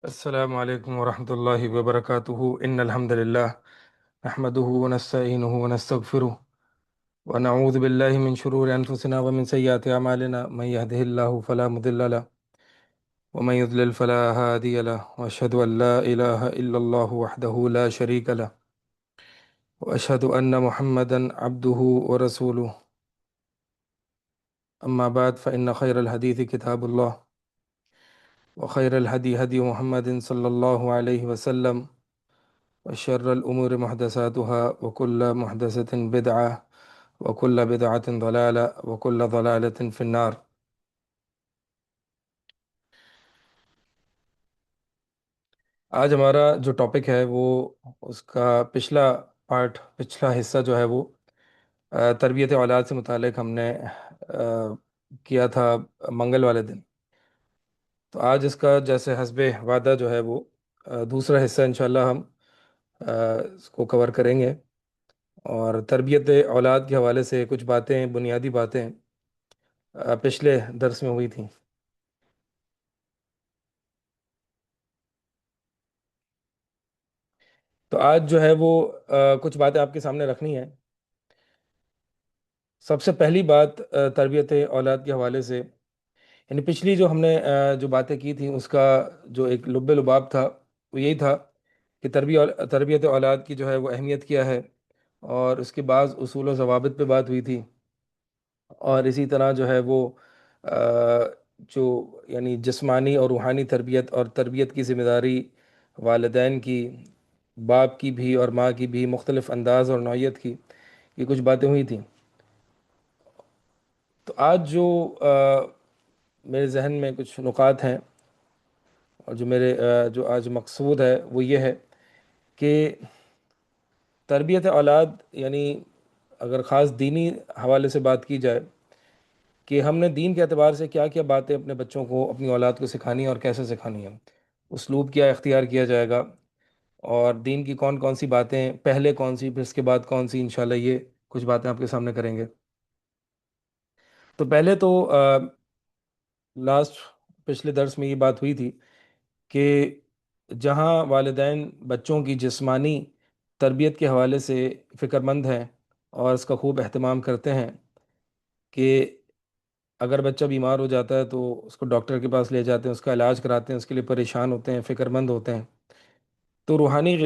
السلام عليكم ورحمة الله وبركاته إن الحمد لله نحمده ونستعينه ونستغفره ونعوذ بالله من شرور أنفسنا ومن سيئات أعمالنا من يهده الله فلا مضل له ومن يضلل فلا هادي له وأشهد أن لا إله إلا الله وحده لا شريك له وأشهد أن محمدا عبده ورسوله أما بعد فإن خير الحديث كتاب الله وخير الهدي هدي محمد صلى الله عليه وسلم وشر الأمور محدثاتها وكل محدثة بدعة وكل بدعة ضلالة وكل ضلالة في النار۔ آج ہمارا جو ٹاپک ہے وہ اس کا پچھلا حصہ جو ہے وہ تربیت اولاد سے متعلق ہم نے کیا تھا منگل والے دن۔ تو آج اس کا جیسے حسب وعدہ جو ہے وہ دوسرا حصہ انشاءاللہ ہم اس کو کور کریں گے، اور تربیت اولاد کے حوالے سے کچھ باتیں، بنیادی باتیں پچھلے درس میں ہوئی تھیں۔ تو آج جو ہے وہ کچھ باتیں آپ کے سامنے رکھنی ہیں۔ سب سے پہلی بات تربیت اولاد کے حوالے سے، یعنی پچھلی جو ہم نے جو باتیں کی تھیں اس کا جو ایک لب لباب تھا وہ یہی تھا کہ تربیت اولاد کی جو ہے وہ اہمیت کیا ہے، اور اس کے بعض اصول و ضوابط پہ بات ہوئی تھی، اور اسی طرح جو ہے وہ آ، جو یعنی جسمانی اور روحانی تربیت اور تربیت کی ذمہ داری والدین کی، باپ کی بھی اور ماں کی بھی، مختلف انداز اور نوعیت کی، یہ کچھ باتیں ہوئی تھیں۔ تو آج جو میرے ذہن میں کچھ نکات ہیں، اور جو آج مقصود ہے وہ یہ ہے کہ تربیت اولاد، یعنی اگر خاص دینی حوالے سے بات کی جائے کہ ہم نے دین کے اعتبار سے کیا کیا باتیں اپنے بچوں کو، اپنی اولاد کو سکھانی ہے اور کیسے سکھانی ہے، اسلوب کیا اختیار کیا جائے گا، اور دین کی کون کون سی باتیں پہلے، کون سی پھر اس کے بعد کون سی، انشاءاللہ یہ کچھ باتیں آپ کے سامنے کریں گے۔ تو پہلے تو لاسٹ پچھلے درس میں یہ بات ہوئی تھی کہ جہاں والدین بچوں کی جسمانی تربیت کے حوالے سے فکر مند ہیں اور اس کا خوب اہتمام کرتے ہیں کہ اگر بچہ بیمار ہو جاتا ہے تو اس کو ڈاکٹر کے پاس لے جاتے ہیں، اس کا علاج کراتے ہیں، اس کے لیے پریشان ہوتے ہیں، فکر مند ہوتے ہیں، تو روحانی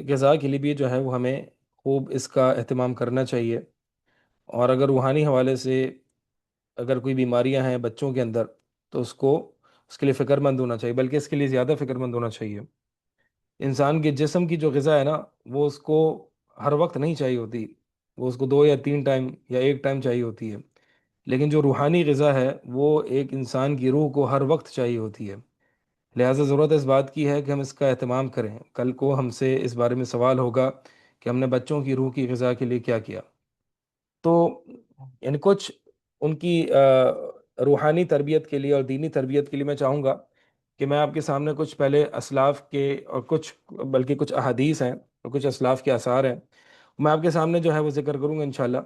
غذا کے لیے بھی جو ہے وہ ہمیں خوب اس کا اہتمام کرنا چاہیے۔ اور اگر روحانی حوالے سے اگر کوئی بیماریاں ہیں بچوں کے اندر تو اس کے لیے فکر مند ہونا چاہیے، بلکہ اس کے لیے زیادہ فکر مند ہونا چاہیے۔ انسان کے جسم کی جو غذا ہے نا، وہ اس کو ہر وقت نہیں چاہیے ہوتی، وہ اس کو 2 یا 3 ٹائم یا ایک ٹائم چاہیے ہوتی ہے، لیکن جو روحانی غذا ہے وہ ایک انسان کی روح کو ہر وقت چاہیے ہوتی ہے۔ لہٰذا ضرورت اس بات کی ہے کہ ہم اس کا اہتمام کریں۔ کل کو ہم سے اس بارے میں سوال ہوگا کہ ہم نے بچوں کی روح کی غذا کے لیے کیا کیا۔ تو یعنی کچھ ان کی روحانی تربیت کے لیے اور دینی تربیت کے لیے میں چاہوں گا کہ میں آپ کے سامنے کچھ پہلے اسلاف کے، اور بلکہ کچھ احادیث ہیں اور کچھ اسلاف کے آثار ہیں، میں آپ کے سامنے جو ہے وہ ذکر کروں گا انشاءاللہ۔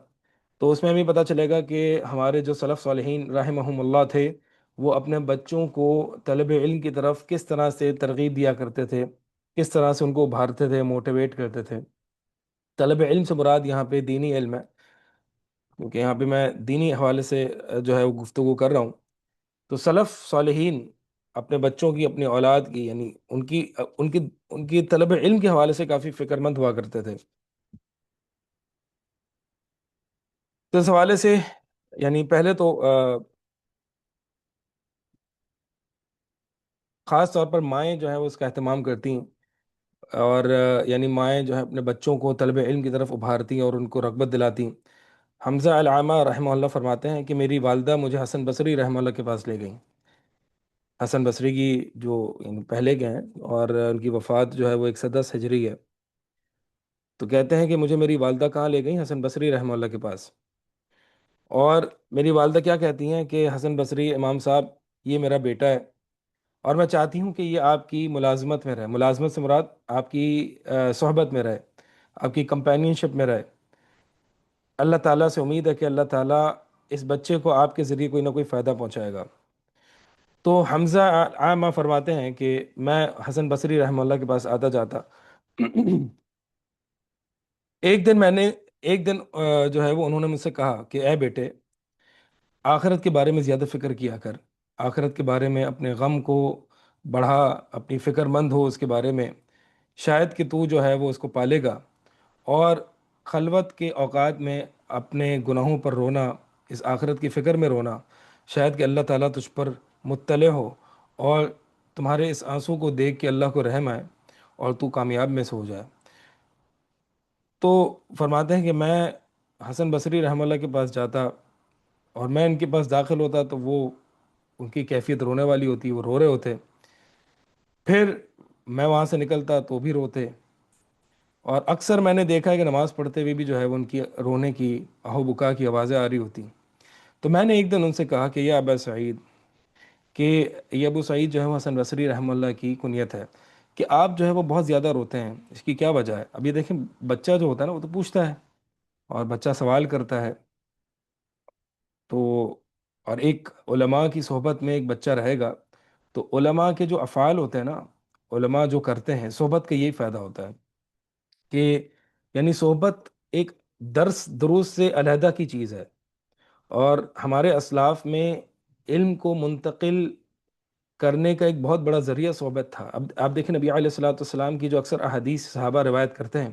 تو اس میں ہمیں پتہ چلے گا کہ ہمارے جو سلف صالحین رحمہم اللہ تھے، وہ اپنے بچوں کو طلب علم کی طرف کس طرح سے ترغیب دیا کرتے تھے، کس طرح سے ان کو ابھارتے تھے، موٹیویٹ کرتے تھے۔ طلب علم سے مراد یہاں پہ دینی علم ہے، کیونکہ یہاں پہ میں دینی حوالے سے جو ہے وہ گفتگو کر رہا ہوں۔ تو سلف صالحین اپنے بچوں کی، اپنی اولاد کی، یعنی ان کی طلب علم کے حوالے سے کافی فکر مند ہوا کرتے تھے۔ تو اس حوالے سے یعنی پہلے تو خاص طور پر مائیں جو ہیں وہ اس کا اہتمام کرتی ہیں، اور یعنی مائیں جو ہیں اپنے بچوں کو طلب علم کی طرف ابھارتی ہیں اور ان کو رغبت دلاتی ہیں۔ حمزہ علامہ رحمہ اللہ فرماتے ہیں کہ میری والدہ مجھے حسن بصری رحمہ اللہ کے پاس لے گئیں۔ حسن بصری کی جو یعنی پہلے کے ہیں، اور ان کی وفات جو ہے وہ 110 ہجری ہے۔ تو کہتے ہیں کہ مجھے میری والدہ کہاں لے گئیں؟ حسن بصری رحمہ اللہ کے پاس۔ اور میری والدہ کیا کہتی ہیں کہ حسن بصری امام صاحب، یہ میرا بیٹا ہے، اور میں چاہتی ہوں کہ یہ آپ کی ملازمت میں رہے۔ ملازمت سے مراد آپ کی صحبت میں رہے، آپ کی کمپینین شپ میں رہے۔ اللہ تعالیٰ سے امید ہے کہ اللہ تعالیٰ اس بچے کو آپ کے ذریعے کوئی نہ کوئی فائدہ پہنچائے گا۔ تو حمزہ عامہ فرماتے ہیں کہ میں حسن بصری رحمہ اللہ کے پاس آتا جاتا۔ ایک دن میں نے ایک دن جو ہے وہ انہوں نے مجھ سے کہا کہ اے بیٹے، آخرت کے بارے میں زیادہ فکر کیا کر، آخرت کے بارے میں اپنے غم کو بڑھا، اپنی فکر مند ہو اس کے بارے میں، شاید کہ تو جو ہے وہ اس کو پالے گا۔ اور خلوت کے اوقات میں اپنے گناہوں پر رونا، اس آخرت کی فکر میں رونا، شاید کہ اللہ تعالیٰ تجھ پر مطلع ہو اور تمہارے اس آنسو کو دیکھ کے اللہ کو رحم آئے اور تو کامیاب میں سے ہو جائے۔ تو فرماتے ہیں کہ میں حسن بصری رحمہ اللہ کے پاس جاتا اور میں ان کے پاس داخل ہوتا تو وہ ان کی کیفیت رونے والی ہوتی، وہ رو رہے ہوتے۔ پھر میں وہاں سے نکلتا تو وہ بھی روتے، اور اکثر میں نے دیکھا ہے کہ نماز پڑھتے ہوئے بھی جو ہے وہ ان کی رونے کی، آہو بکا کی آوازیں آ رہی ہوتی۔ تو میں نے ایک دن ان سے کہا کہ یا ابا سعید، کہ یہ ابو سعید جو ہے وہ حسن بصری رحمہ اللہ کی کنیت ہے، کہ آپ جو ہے وہ بہت زیادہ روتے ہیں، اس کی کیا وجہ ہے؟ اب یہ دیکھیں، بچہ جو ہوتا ہے نا وہ تو پوچھتا ہے اور بچہ سوال کرتا ہے، تو اور ایک علماء کی صحبت میں ایک بچہ رہے گا تو علماء کے جو افعال ہوتے ہیں نا، علماء جو کرتے ہیں، صحبت کا یہی فائدہ ہوتا ہے کہ یعنی صحبت ایک درس دروس سے علیحدہ کی چیز ہے، اور ہمارے اسلاف میں علم کو منتقل کرنے کا ایک بہت بڑا ذریعہ صحبت تھا۔ اب آپ دیکھیں نبی علیہ الصلوۃ والسلام کی جو اکثر احادیث صحابہ روایت کرتے ہیں،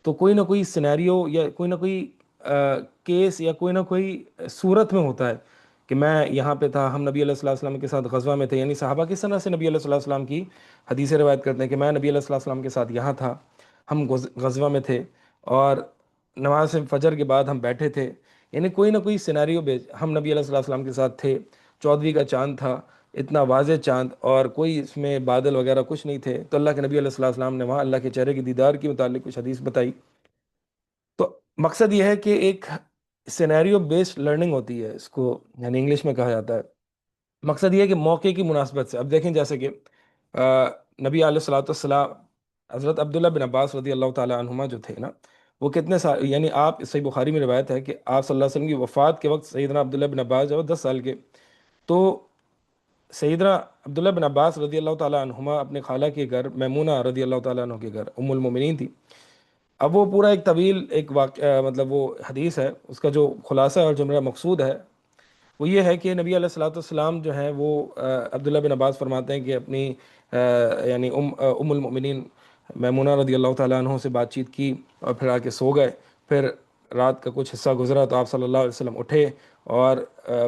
تو کوئی نہ کوئی سینیریو یا کوئی نہ کوئی کیس یا کوئی نہ کوئی صورت میں ہوتا ہے کہ میں یہاں پہ تھا، ہم نبی علیہ الصلوۃ والسلام کے ساتھ غزوہ میں تھے، یعنی صحابہ کس طرح سے نبی علیہ الصلوۃ والسلام کی حدیثیں روایت کرتے ہیں کہ میں نبی علیہ الصلوۃ والسلام کے ساتھ یہاں تھا، ہم غزوہ میں تھے، اور نماز فجر کے بعد ہم بیٹھے تھے، یعنی کوئی نہ کوئی سینیریو ہم نبی علیہ الصلوۃ والسلام کے ساتھ تھے، چودھویں کا چاند تھا، اتنا واضح چاند، اور کوئی اس میں بادل وغیرہ کچھ نہیں تھے، تو اللہ کے نبی علیہ الصلوۃ والسلام نے وہاں اللہ کے چہرے کی دیدار کے متعلق کچھ حدیث بتائی۔ تو مقصد یہ ہے کہ ایک سینیریو بیسڈ لرننگ ہوتی ہے، اس کو یعنی انگلش میں کہا جاتا ہے۔ مقصد یہ ہے کہ موقع کی مناسبت سے، اب دیکھیں جیسے کہ آ، نبی علیہ الصلوۃ والسلام، حضرت عبداللہ بن عباس رضی اللہ تعالیٰ عنہما جو تھے نا، وہ کتنے سال، یعنی آپ صحیح بخاری میں روایت ہے کہ آپ صلی اللہ علیہ وسلم کی وفات کے وقت سیدنا عبداللہ بن عباس جو 10 سال کے، تو سیدنا عبداللہ بن عباس رضی اللہ تعالیٰ عنہما اپنے خالہ کے گھر، میمونہ رضی اللہ تعالیٰ عنہ کے گھر، ام المومنین تھی۔ اب وہ پورا ایک طویل ایک واقعہ، مطلب وہ حدیث ہے، اس کا جو خلاصہ اور جو میرا مقصود ہے وہ یہ ہے کہ نبی علیہ الصلوۃ والسلام جو ہیں وہ عبداللہ بن عباس فرماتے ہیں کہ اپنی یعنی ام المؤمنین میمونہ رضی اللہ تعالیٰ عنہ سے بات چیت کی اور پھر آ کے سو گئے۔ پھر رات کا کچھ حصہ گزرا تو آپ صلی اللہ علیہ وسلم اٹھے اور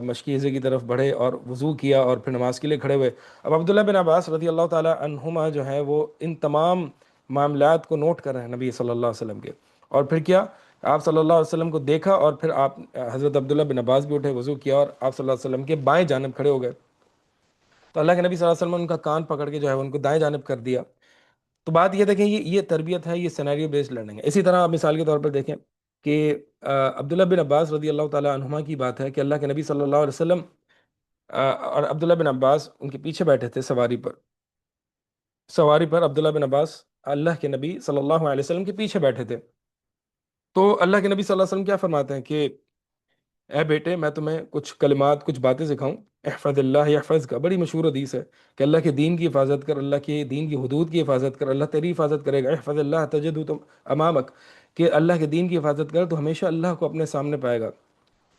مشکیزے کی طرف بڑھے اور وضو کیا اور پھر نماز کے لیے کھڑے ہوئے۔ اب عبداللہ بن عباس رضی اللہ تعالیٰ عنہما جو ہیں وہ ان تمام معاملات کو نوٹ کر رہے ہیں نبی صلی اللہ علیہ وسلم کے، اور پھر کیا، آپ صلی اللہ علیہ وسلم کو دیکھا اور پھر آپ حضرت عبداللہ بن عباس بھی اٹھے، وضو کیا اور آپ صلی اللہ علیہ وسلم کے بائیں جانب کھڑے ہو گئے۔ تو اللہ کے نبی صلی اللہ علیہ وسلم نے ان کا کان پکڑ کے جو ہے ان کو دائیں جانب کر دیا۔ تو بات یہ دیکھیں، یہ تربیت ہے، یہ سینیریو بیسڈ لرننگ ہے۔ اسی طرح آپ مثال کے طور پر دیکھیں کہ عبداللہ بن عباس رضی اللہ تعالیٰ عنہما کی بات ہے کہ اللہ کے نبی صلی اللہ علیہ وسلم اور عبداللہ بن عباس ان کے پیچھے بیٹھے تھے سواری پر، سواری پر عبداللہ بن عباس اللہ کے نبی صلی اللہ علیہ وسلم کے پیچھے بیٹھے تھے۔ تو اللہ کے نبی صلی اللہ علیہ وسلم کیا فرماتے ہیں کہ اے بیٹے، میں تمہیں کچھ کلمات، کچھ باتیں سکھاؤں، احفظ اللہ یحفظ کا، بڑی مشہور حدیث ہے کہ اللہ کے دین کی حفاظت کر، اللہ کے دین کی حدود کی حفاظت کر، اللہ تیری حفاظت کرے گا، احفظ اللہ تجدہ تم امامک، کہ اللہ کے دین کی حفاظت کر تو ہمیشہ اللہ کو اپنے سامنے پائے گا۔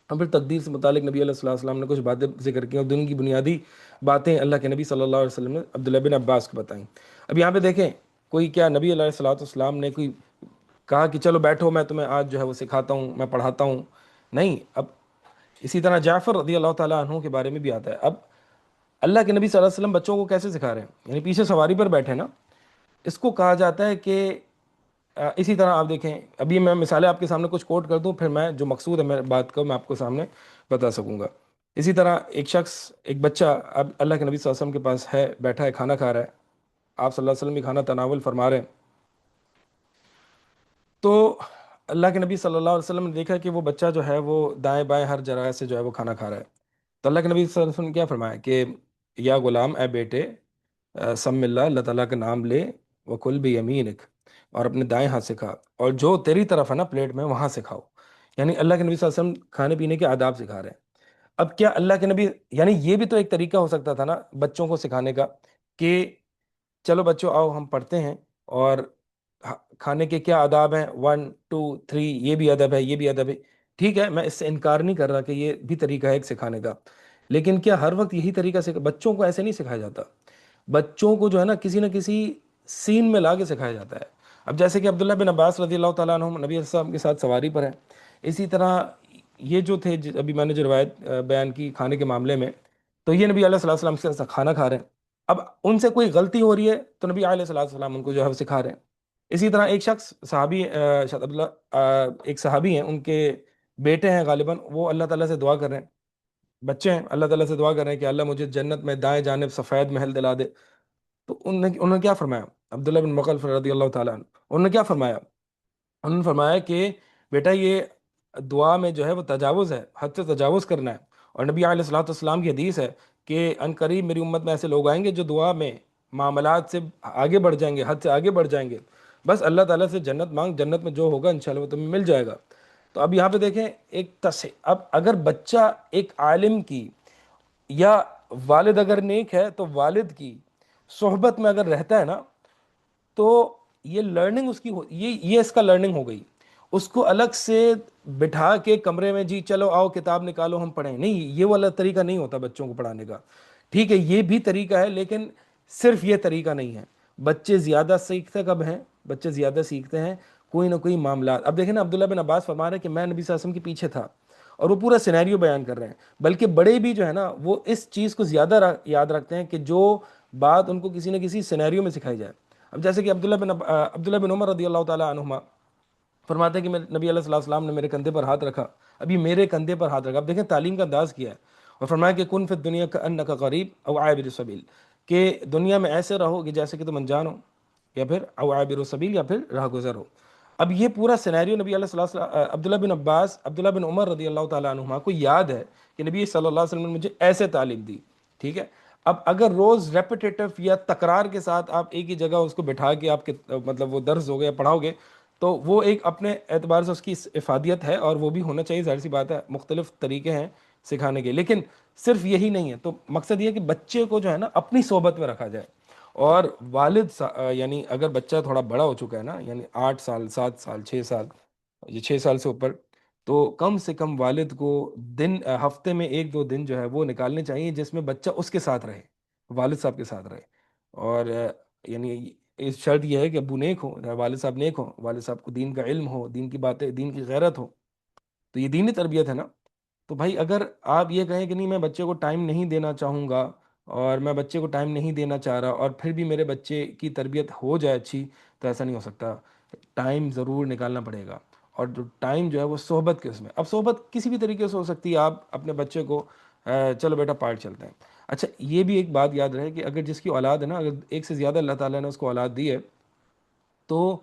اور پھر تقدیر سے متعلق نبی علیہ الصلوۃ والسلام نے کچھ باتیں ذکر کی اور دن کی بنیادی باتیں اللہ کے نبی صلی اللہ علیہ وسلم نے عبداللہ بن عباس کو بتائیں۔ اب یہاں پہ دیکھیں، کوئی کیا نبی علیہ الصلوۃ والسلام نے کوئی کہا کہ چلو بیٹھو میں تمہیں آج جو ہے وہ سکھاتا ہوں، میں پڑھاتا ہوں؟ نہیں۔ اب اسی طرح جعفر رضی اللہ تعالیٰ عنہ کے بارے میں بھی آتا ہے۔ اب اللہ کے نبی صلی اللہ علیہ وسلم بچوں کو کیسے سکھا رہے ہیں؟ یعنی پیچھے سواری پر بیٹھے نا، اس کو کہا جاتا ہے کہ اسی طرح آپ دیکھیں، ابھی میں مثالیں آپ کے سامنے کچھ کوٹ کر دوں، پھر میں جو مقصود ہے میرے بات کا میں آپ کو سامنے بتا سکوں گا۔ اسی طرح ایک شخص، ایک بچہ اب اللہ کے نبی صلی اللہ علیہ وسلم کے پاس ہے، بیٹھا ہے، کھانا کھا رہا ہے، آپ صلی اللہ علیہ وسلم بھی کھانا تناول فرما رہے ہیں۔ تو اللہ کے نبی صلی اللہ علیہ وسلم نے دیکھا کہ وہ بچہ جو ہے وہ دائیں بائیں ہر جگہ سے جو ہے وہ کھانا کھا رہا ہے۔ تو اللہ کے نبی صلی اللہ علیہ وسلم نے کیا فرمایا کہ یا غلام، اے بیٹے، سم اللہ، اللہ تعالیٰ کا نام لے، وکل بیمینک، اور اپنے دائیں ہاتھ سے کھا، اور جو تیری طرف ہے نا پلیٹ میں وہاں سے کھاؤ۔ یعنی اللہ کے نبی صلی اللہ علیہ وسلم کھانے پینے کے آداب سکھا رہے ہیں۔ اب کیا اللہ کے نبی، یعنی یہ بھی تو ایک طریقہ ہو سکتا تھا نا بچوں کو سکھانے کا، کہ چلو بچوں آؤ ہم پڑھتے ہیں، اور کھانے کے کیا آداب ہیں، 1 2 3، یہ بھی ادب ہے یہ بھی ادب ہے، ٹھیک ہے، میں اس سے انکار نہیں کر رہا کہ یہ بھی طریقہ ہے ایک سکھانے کا، لیکن کیا ہر وقت یہی طریقہ بچوں کو ایسے نہیں سکھایا جاتا؟ بچوں کو جو ہے نا کسی نہ کسی سین میں لا کے سکھایا جاتا ہے۔ اب جیسے کہ عبداللہ بن عباس رضی اللہ تعالیٰ عنہ نبی صلی اللہ علیہ وسلم کے ساتھ سواری پر ہیں، اسی طرح یہ جو تھے ابھی میں نے جو روایت بیان کی کھانے کے معاملے میں، تو یہ نبی علیہ الصلوۃ والسلام کے ساتھ کھانا کھا رہے ہیں، اب ان سے کوئی غلطی ہو رہی ہے تو نبی علیہ الصلوۃ والسلام ان کو جو ہے وہ سکھا رہے ہیں۔ اسی طرح ایک شخص صحابی شاید عبداللہ ایک صحابی ہیں، ان کے بیٹے ہیں غالباً، وہ اللہ تعالیٰ سے دعا کر رہے ہیں، بچے ہیں، اللہ تعالیٰ سے دعا کر رہے ہیں کہ اللہ مجھے جنت میں دائیں جانب سفید محل دلا دے۔ تو انہوں نے کیا فرمایا، عبداللہ بن مغفل رضی اللہ تعالیٰ عنہ، انہوں نے کیا فرمایا، انہوں نے فرمایا کہ بیٹا یہ دعا میں جو ہے وہ تجاوز ہے، حد سے تجاوز کرنا ہے، اور نبی علیہ الصلوۃ والسلام کی حدیث ہے کہ ان قریب میری امت میں ایسے لوگ آئیں گے جو دعا میں معاملات سے آگے بڑھ جائیں گے، حد سے آگے بڑھ جائیں گے، بس اللہ تعالیٰ سے جنت مانگ، جنت میں جو ہوگا انشاءاللہ وہ تمہیں مل جائے گا۔ تو اب یہاں پہ دیکھیں ایک اب اگر بچہ ایک عالم کی، یا والد اگر نیک ہے تو والد کی صحبت میں اگر رہتا ہے نا، تو یہ لرننگ اس کی یہ اس کا لرننگ ہو گئی۔ اس کو الگ سے بٹھا کے کمرے میں جی چلو آؤ کتاب نکالو ہم پڑھیں، نہیں، یہ والا طریقہ نہیں ہوتا بچوں کو پڑھانے کا۔ ٹھیک ہے یہ بھی طریقہ ہے، لیکن صرف یہ طریقہ نہیں ہے۔ بچے زیادہ سیکھتے کب ہیں؟ بچے زیادہ سیکھتے ہیں کوئی نہ کوئی معاملات۔ اب دیکھیں نا عبداللہ بن عباس فرما رہے ہیں کہ میں نبی صلی اللہ علیہ وسلم کے پیچھے تھا، اور وہ پورا سینیریو بیان کر رہے ہیں، بلکہ بڑے بھی جو ہے نا وہ اس چیز کو زیادہ یاد رکھتے ہیں کہ جو بات ان کو کسی نہ کسی سینیریو میں سکھائی جائے۔ اب جیسے کہ عبداللہ بن عمر رضی اللہ تعالیٰ عنہما فرماتے ہیں کہ نبی علیہ الصلوۃ والسلام نے میرے کندھے پر ہاتھ رکھا، ابھی میرے کندھے پر ہاتھ رکھا، اب دیکھیں تعلیم کا انداز کیا ہے، اور فرمایا کہ کن فی الدنیا کأنک غریب او عابر السبیل، کہ دنیا میں ایسے رہو کہ جیسے کہ تم انجان ہو، یا پھر او عابر السبیل، یا پھر راہ گزر ہو۔ اب یہ پورا سینیریو نبی علیہ الصلوۃ والسلام عبداللہ بن عمر رضی اللہ تعالیٰ عنہما کو یاد ہے کہ نبی صلی اللہ علیہ وسلم نے مجھے ایسے تعلیم دی، ٹھیک ہے۔ اب اگر روز ریپیٹیٹو یا تکرار کے ساتھ آپ ایک ہی جگہ اس کو بٹھا کے آپ کے مطلب وہ درس ہو گیا پڑھاؤ گے، تو وہ ایک اپنے اعتبار سے اس کی افادیت ہے، اور وہ بھی ہونا چاہیے، ظاہر سی بات ہے، مختلف طریقے ہیں سکھانے کے، لیکن صرف یہی نہیں ہے۔ تو مقصد یہ ہے کہ بچے کو جو ہے نا اپنی صحبت میں رکھا جائے، اور والد یعنی اگر بچہ تھوڑا بڑا ہو چکا ہے نا، یعنی 8 سال 7 سال 6 سال، یہ 6 سال سے اوپر، تو کم سے کم والد کو دن ہفتے میں 1 2 دن جو ہے وہ نکالنے چاہیے جس میں بچہ اس کے ساتھ رہے، والد صاحب کے ساتھ رہے، اور یعنی اس شرط یہ ہے کہ ابو نیک ہو، والد صاحب نیک ہو، والد صاحب کو دین کا علم ہو، دین کی باتیں، دین کی غیرت ہو، تو یہ دینی تربیت ہے نا۔ تو بھائی اگر آپ یہ کہیں کہ نہیں میں بچے کو ٹائم نہیں دینا چاہوں گا، اور میں بچے کو ٹائم نہیں دینا چاہ رہا، اور پھر بھی میرے بچے کی تربیت ہو جائے اچھی، تو ایسا نہیں ہو سکتا، ٹائم ضرور نکالنا پڑے گا، اور جو ٹائم جو ہے وہ صحبت کے اس میں، اب صحبت کسی بھی طریقے سے ہو سکتی ہے، آپ اپنے بچے کو چلو بیٹا پارک چلتے ہیں۔ اچھا یہ بھی ایک بات یاد رہے کہ اگر جس کی اولاد ہے نا، اگر ایک سے زیادہ اللہ تعالیٰ نے اس کو اولاد دی ہے، تو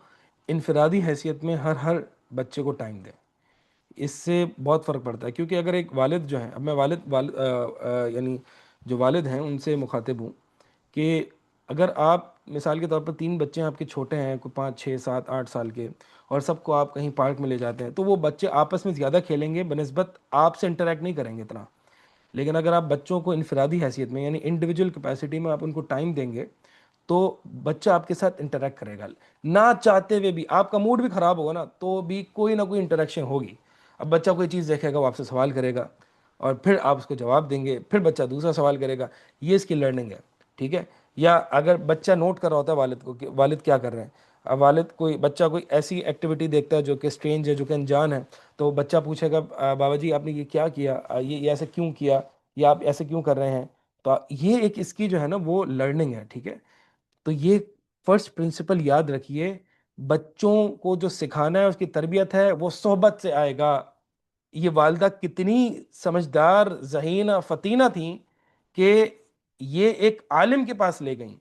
انفرادی حیثیت میں ہر بچے کو ٹائم دیں، اس سے بہت فرق پڑتا ہے، کیونکہ اگر ایک والد جو ہیں، اب میں یعنی جو والد ہیں ان سے مخاطب ہوں، کہ اگر آپ مثال کے طور پر 3 بچے ہیں آپ کے چھوٹے ہیں، کوئی 5 6 7 8 سال کے، اور سب کو آپ کہیں پارک میں لے جاتے ہیں، تو وہ بچے آپس میں زیادہ کھیلیں گے بنسبت آپ سے انٹریکٹ نہیں کریں گے اتنا، لیکن اگر آپ بچوں کو انفرادی حیثیت میں یعنی انڈیویجول کیپیسٹی میں آپ ان کو ٹائم دیں گے، تو بچہ آپ کے ساتھ انٹریکٹ کرے گا، نہ چاہتے ہوئے بھی، آپ کا موڈ بھی خراب ہوگا نا تو بھی کوئی نہ کوئی انٹریکشن ہوگی۔ اب بچہ کوئی چیز دیکھے گا وہ آپ سے سوال کرے گا، اور پھر آپ اس کو جواب دیں گے، پھر بچہ دوسرا سوال کرے گا، یہ اس کی لرننگ ہے، ٹھیک ہے۔ یا اگر بچہ نوٹ کر رہا ہوتا ہے والد کو کہ والد کیا کر رہے ہیں، اب والد بچہ کوئی ایسی ایکٹیویٹی دیکھتا ہے جو کہ اسٹرینج ہے، جو کہ انجان ہے، تو بچہ پوچھے گا بابا جی آپ نے یہ کیا کیا، یہ ایسے کیوں کیا، یا آپ ایسے کیوں کر رہے ہیں، تو یہ ایک اس کی جو ہے نا وہ لرننگ ہے، ٹھیک ہے۔ تو یہ فرسٹ پرنسپل یاد رکھیے، بچوں کو جو سکھانا ہے اس کی تربیت ہے وہ صحبت سے آئے گا۔ یہ والدہ کتنی سمجھدار ذہینہ فطینہ تھیں کہ یہ ایک عالم کے پاس لے گئیں،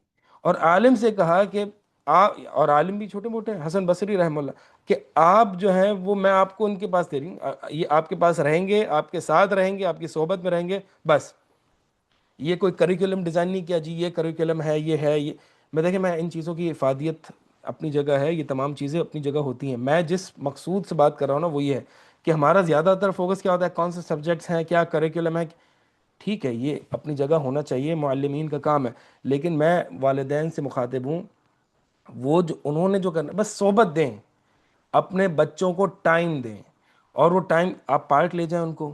اور عالم سے کہا کہ اور عالم بھی چھوٹے موٹے حسن بصری رحمہ اللہ، کہ آپ جو ہیں وہ میں آپ کو ان کے پاس دے رہی ہوں، یہ آپ کے پاس رہیں گے، آپ کے ساتھ رہیں گے، آپ کی صحبت میں رہیں گے، بس یہ کوئی کریکولم ڈیزائن نہیں کیا جی یہ کریکولم ہے یہ ہے یہ، میں دیکھیں میں ان چیزوں کی افادیت اپنی جگہ ہے، یہ تمام چیزیں اپنی جگہ ہوتی ہیں، میں جس مقصود سے بات کر رہا ہوں نا وہ یہ ہے کہ ہمارا زیادہ تر فوکس کیا ہوتا ہے کون سے سبجیکٹس ہیں، کیا کریکولم ہے. ٹھیک ہے، یہ اپنی جگہ ہونا چاہیے، معلمین کا کام ہے، لیکن میں والدین سے مخاطب ہوں، وہ جو انہوں نے جو کرنا، بس صحبت دیں، اپنے بچوں کو ٹائم دیں. اور وہ ٹائم آپ پارک لے جائیں ان کو،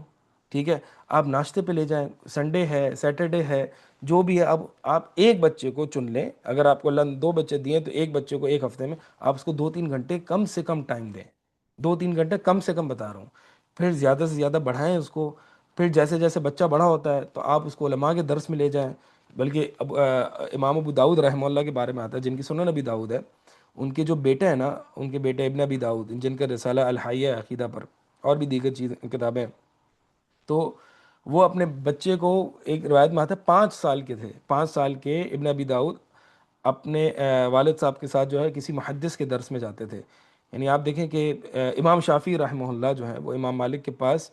ٹھیک ہے، آپ ناشتے پہ لے جائیں، سنڈے ہے، سیٹرڈے ہے، جو بھی ہے. اب آپ ایک بچے کو چن لیں، اگر آپ کو اللہ نے 2 بچے دیے تو ایک بچے کو ایک ہفتے میں آپ اس کو 2-3 گھنٹے کم سے کم ٹائم دیں. 2-3 گھنٹے کم سے کم بتا رہا ہوں. پھر زیادہ سے زیادہ بڑھائیں اس کو. پھر جیسے جیسے بچہ بڑا ہوتا ہے تو آپ اس کو علماء کے درس میں لے جائیں. بلکہ امام ابو داؤد رحمہ اللہ کے بارے میں آتا ہے، جن کی سنن ابی داؤد ہے، ان کے جو بیٹے ہیں نا، ان کے بیٹے ابن ابی داؤد، جن کا رسالہ الحیہ عقیدہ پر اور بھی دیگر کتابیں، تو وہ اپنے بچے کو، ایک روایت میں آتا ہے 5 سال کے تھے، 5 سال کے ابن ابی داؤد اپنے والد صاحب کے ساتھ جو ہے کسی محدث کے درس میں جاتے تھے. یعنی آپ دیکھیں کہ امام شافعی رحمہ اللہ جو ہے وہ امام مالک کے پاس،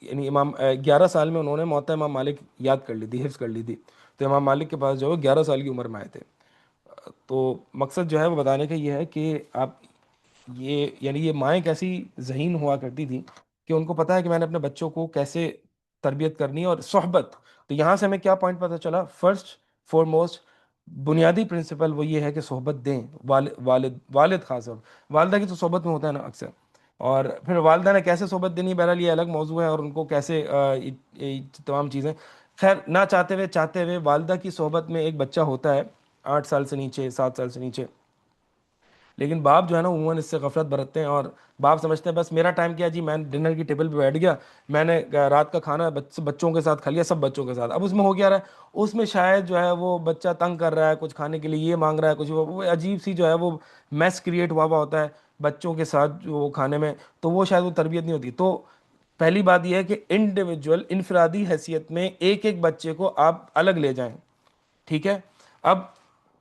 یعنی امام 11 سال میں انہوں نے موطا امام مالک یاد کر لی تھی، حفظ کر لی تھی. تو امام مالک کے پاس جو ہے 11 سال کی عمر میں آئے تھے. تو مقصد جو ہے وہ بتانے کا یہ ہے کہ آپ یہ، یعنی یہ مائیں کیسی ذہین ہوا کرتی تھی کہ ان کو پتا ہے کہ میں نے اپنے بچوں کو کیسے تربیت کرنی ہے. اور صحبت، تو یہاں سے ہمیں کیا پوائنٹ پتہ چلا؟ فرسٹ فور موسٹ بنیادی پرنسپل وہ یہ ہے کہ صحبت دیں. والد خاص طور، والدہ کی تو صحبت میں ہوتا ہے نا اکثر. اور پھر والدہ نے کیسے صحبت دینی بہرحال یہ الگ موضوع ہے، اور ان کو کیسے یہ تمام چیزیں، خیر نہ چاہتے ہوئے والدہ کی صحبت میں ایک بچہ ہوتا ہے 8 سال سے نیچے، 7 سال سے نیچے. لیکن باپ جو ہے نا عموماً اس سے غفلت برتتے ہیں، اور باپ سمجھتے ہیں بس میرا ٹائم کیا جی، میں ڈنر کی ٹیبل پہ بیٹھ گیا، میں نے رات کا کھانا بچوں کے ساتھ کھا لیا، سب بچوں کے ساتھ. اب اس میں ہو کیا رہا ہے؟ اس میں شاید جو ہے وہ بچہ تنگ کر رہا ہے، کچھ کھانے کے لیے یہ مانگ رہا ہے، کچھ وہ عجیب سی جو ہے وہ میس کریٹ ہوا ہوتا ہے بچوں کے ساتھ جو کھانے میں. تو وہ شاید وہ تربیت نہیں ہوتی. تو پہلی بات یہ ہے کہ انڈیویجول، انفرادی حیثیت میں ایک ایک بچے کو آپ الگ لے جائیں، ٹھیک ہے. اب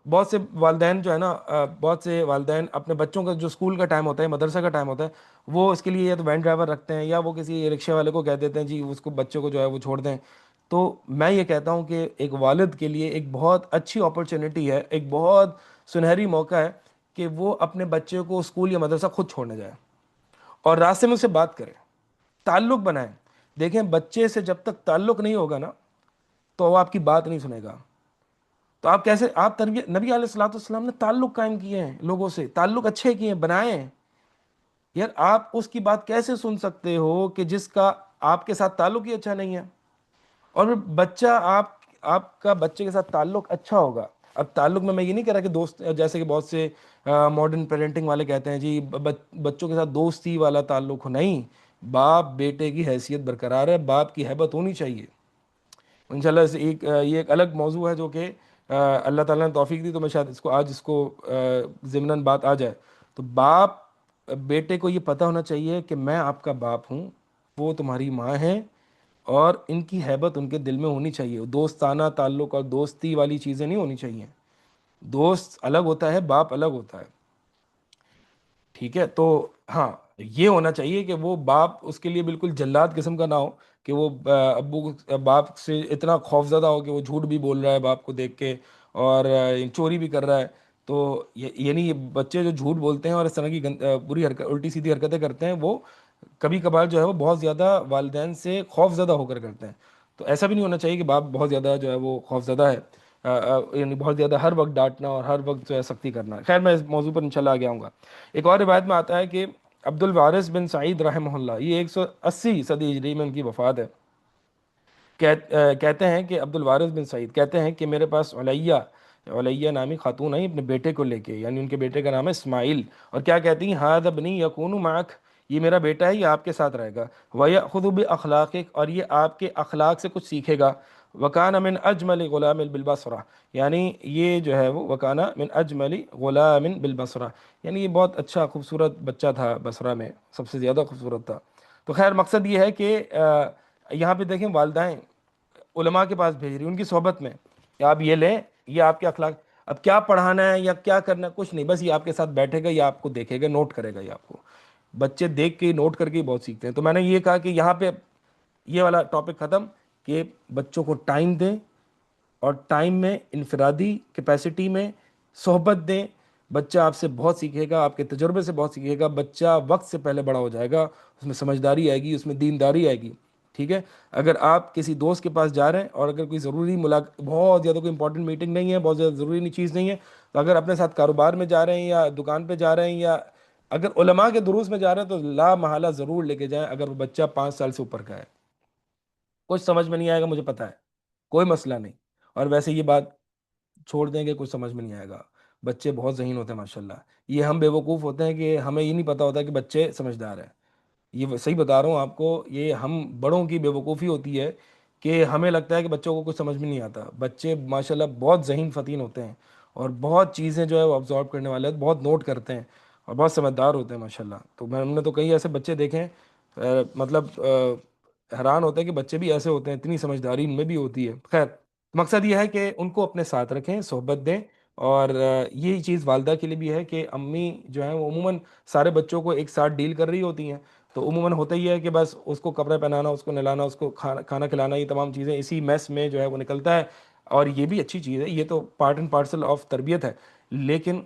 بہت سے والدین جو ہے نا، بہت سے والدین اپنے بچوں کا جو اسکول کا ٹائم ہوتا ہے، مدرسہ کا ٹائم ہوتا ہے، وہ اس کے لیے یا تو وین ڈرائیور رکھتے ہیں، یا وہ کسی رکشے والے کو کہہ دیتے ہیں جی اس کو، بچوں کو جو ہے وہ چھوڑ دیں. تو میں یہ کہتا ہوں کہ ایک والد کے لیے ایک بہت اچھی اپرچونٹی ہے، ایک بہت سنہری موقع ہے کہ وہ اپنے بچے کو اسکول یا مدرسہ خود چھوڑنے جائے، اور راستے میں اسے بات کرے، تعلق بنائیں. دیکھیں بچے سے جب تک تعلق نہیں ہوگا نا تو وہ آپ کی بات نہیں سنے گا. تو آپ کیسے، آپ تربیت، نبی علیہ الصلوۃ والسلام نے تعلق قائم کیے ہیں لوگوں سے، تعلق اچھے کیے ہیں، بنائے ہیں. یار آپ اس کی بات کیسے سن سکتے ہو کہ جس کا آپ کے ساتھ تعلق ہی اچھا نہیں ہے؟ اور پھر بچہ، آپ کا بچے کے ساتھ تعلق اچھا ہوگا. اب تعلق میں یہ نہیں کہہ رہا کہ دوست، جیسے کہ بہت سے ماڈرن پیرنٹنگ والے کہتے ہیں جی بچوں کے ساتھ دوستی والا تعلق ہو. نہیں، باپ بیٹے کی حیثیت برقرار ہے، باپ کی ہیبت ہونی چاہیے. انشاءاللہ یہ ایک الگ موضوع ہے جو کہ اللہ تعالیٰ نے توفیق دی تو میں شاید اس کو ضمناً بات آ جائے. تو باپ بیٹے کو یہ پتہ ہونا چاہیے کہ میں آپ کا باپ ہوں، وہ تمہاری ماں ہے، اور ان کی ہیبت ان کے دل میں ہونی چاہیے. دوستانہ تعلق اور دوستی والی چیزیں نہیں ہونی چاہیے. دوست الگ ہوتا ہے، باپ الگ ہوتا ہے، ٹھیک ہے. تو ہاں، یہ ہونا چاہیے کہ وہ باپ اس کے لیے بالکل جلاد قسم کا نہ ہو، کہ وہ باپ سے اتنا خوفزدہ ہو کہ وہ جھوٹ بھی بول رہا ہے باپ کو دیکھ کے، اور چوری بھی کر رہا ہے. تو یعنی یہ بچے جو جھوٹ بولتے ہیں اور اس طرح کی بری حرکت، الٹی سیدھی حرکتیں کرتے ہیں، وہ کبھی کبھار جو ہے وہ بہت زیادہ والدین سے خوف زدہ ہو کر کرتے ہیں. تو ایسا بھی نہیں ہونا چاہیے کہ باپ بہت زیادہ جو ہے وہ خوف زدہ ہے، یعنی بہت زیادہ ہر وقت ڈانٹنا اور ہر وقت جو ہے سختی کرنا. خیر میں اس موضوع پر انشاءاللہ آگے آؤں گا. ایک اور روایت میں آتا ہے کہ عبد الوارث بن سعید رحمہ اللہ، یہ 180 صدی ہجری میں ان کی وفات ہے، کہتے ہیں کہ عبد الوارث بن سعید کہتے ہیں کہ میرے پاس علیہ نامی خاتون آئی اپنے بیٹے کو لے کے، یعنی ان کے بیٹے کا نام ہے اسماعیل، اور کیا کہتی ہیں، ہذا ابنی یکون معک، یہ میرا بیٹا ہے، یہ آپ کے ساتھ رہے گا، وَيَأْخُذُ بِأَخْلَاقِكَ، اور یہ آپ کے اخلاق سے کچھ سیکھے گا، وَكَانَ مِنْ أَجْمَلِ غُلَامٍ بِالْبَصْرَةِ، یعنی یہ جو ہے وہ وَكَانَ مِنْ أَجْمَلِ غُلَامٍ بِالْبَصْرَةِ، یعنی یہ بہت اچھا خوبصورت بچہ تھا، بصرہ میں سب سے زیادہ خوبصورت تھا. تو خیر مقصد یہ ہے کہ یہاں پہ دیکھیں والدائیں علماء کے پاس بھیج رہی ان کی صحبت میں کہ آپ یہ لیں، یہ آپ کے اخلاق. اب کیا پڑھانا ہے یا کیا کرنا ہے کچھ نہیں، بس یہ آپ کے ساتھ بیٹھے گا، یا آپ کو دیکھے گا، نوٹ کرے گا. یہ آپ کو بچے دیکھ کے نوٹ کر کے بہت سیکھتے ہیں. تو میں نے یہ کہا کہ یہاں پہ یہ والا ٹاپک ختم، کہ بچوں کو ٹائم دیں، اور ٹائم میں انفرادی کیپیسٹی میں صحبت دیں، بچہ آپ سے بہت سیکھے گا، آپ کے تجربے سے بہت سیکھے گا، بچہ وقت سے پہلے بڑا ہو جائے گا، اس میں سمجھداری آئے گی، اس میں دینداری آئے گی، ٹھیک ہے؟ اگر آپ کسی دوست کے پاس جا رہے ہیں اور اگر کوئی ضروری بہت زیادہ کوئی امپورٹنٹ میٹنگ نہیں ہے، بہت زیادہ ضروری چیز نہیں ہے، تو اگر اپنے ساتھ کاروبار میں جا رہے ہیں یا دکان پہ جا رہے ہیں یا اگر علماء کے دروس میں جا رہے ہیں، تو لا محالہ ضرور لے کے جائیں اگر وہ بچہ 5 سال سے اوپر کا ہے۔ کچھ سمجھ میں نہیں آئے گا، مجھے پتا ہے، کوئی مسئلہ نہیں، اور ویسے یہ بات چھوڑ دیں گے، کچھ سمجھ میں نہیں آئے گا، بچے بہت ذہین ہوتے ہیں ماشاء اللہ۔ یہ ہم بے وقوف ہوتے ہیں کہ ہمیں یہ نہیں پتا ہوتا کہ بچے سمجھدار ہیں۔ یہ صحیح بتا رہا ہوں آپ کو، یہ ہم بڑوں کی بے وقوفی ہوتی ہے کہ ہمیں لگتا ہے کہ بچوں کو کچھ سمجھ میں نہیں آتا۔ بچے ماشاءاللہ بہت ذہین فتین ہوتے ہیں اور بہت چیزیں جو ہے وہ ابزارو کرنے والے ہیں، بہت نوٹ کرتے ہیں اور بہت سمجھدار ہوتے ہیں ماشاءاللہ۔ تو ہم نے تو کئی ایسے بچے دیکھے ہیں، مطلب حیران ہوتے ہیں کہ بچے بھی ایسے ہوتے ہیں، اتنی سمجھداری ان میں بھی ہوتی ہے۔ خیر، مقصد یہ ہے کہ ان کو اپنے ساتھ رکھیں، صحبت دیں، اور یہی چیز والدہ کے لیے بھی ہے کہ امی جو ہیں وہ عموماً سارے بچوں کو ایک ساتھ ڈیل کر رہی ہوتی ہیں، تو عموماً ہوتا ہی ہے کہ بس اس کو کپڑے پہنانا، اس کو نہلانا، اس کو کھانا کھلانا، یہ تمام چیزیں اسی میس میں جو ہے وہ نکلتا ہے، اور یہ بھی اچھی چیز ہے، یہ تو پارٹ اینڈ پارسل آف تربیت ہے۔ لیکن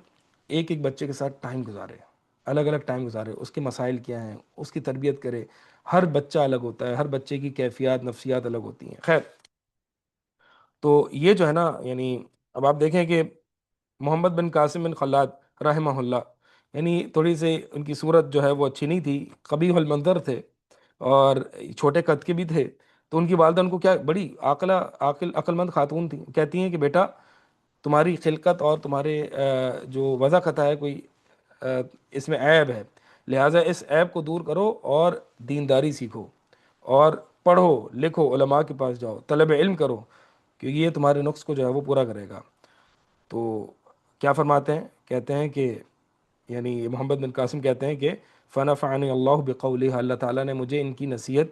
ایک ایک بچے کے ساتھ ٹائم گزارے، الگ الگ ٹائم گزارے، اس کے مسائل کیا ہیں، اس کی تربیت کرے۔ ہر بچہ الگ ہوتا ہے، ہر بچے کی کیفیات نفسیات الگ ہوتی ہیں۔ خیر، تو یہ جو ہے نا، یعنی اب آپ دیکھیں کہ محمد بن قاسم بن خلاد رحمہ اللہ، یعنی تھوڑی سی ان کی صورت جو ہے وہ اچھی نہیں تھی، قبیح المنظر تھے اور چھوٹے قد کے بھی تھے۔ تو ان کی والدہ ان کو کیا بڑی عقل مند خاتون تھی، کہتی ہیں کہ بیٹا، تمہاری خلقت اور تمہارے جو وضع خطا ہے، کوئی اس میں عیب ہے، لہٰذا اس عیب کو دور کرو اور دینداری سیکھو اور پڑھو لکھو، علماء کے پاس جاؤ، طلب علم کرو، کیونکہ یہ تمہارے نقص کو جو ہے وہ پورا کرے گا۔ تو کیا فرماتے ہیں؟ کہتے ہیں کہ یعنی محمد بن قاسم کہتے ہیں کہ فنفعنی اللہ بقولہ، اللہ تعالیٰ نے مجھے ان کی نصیحت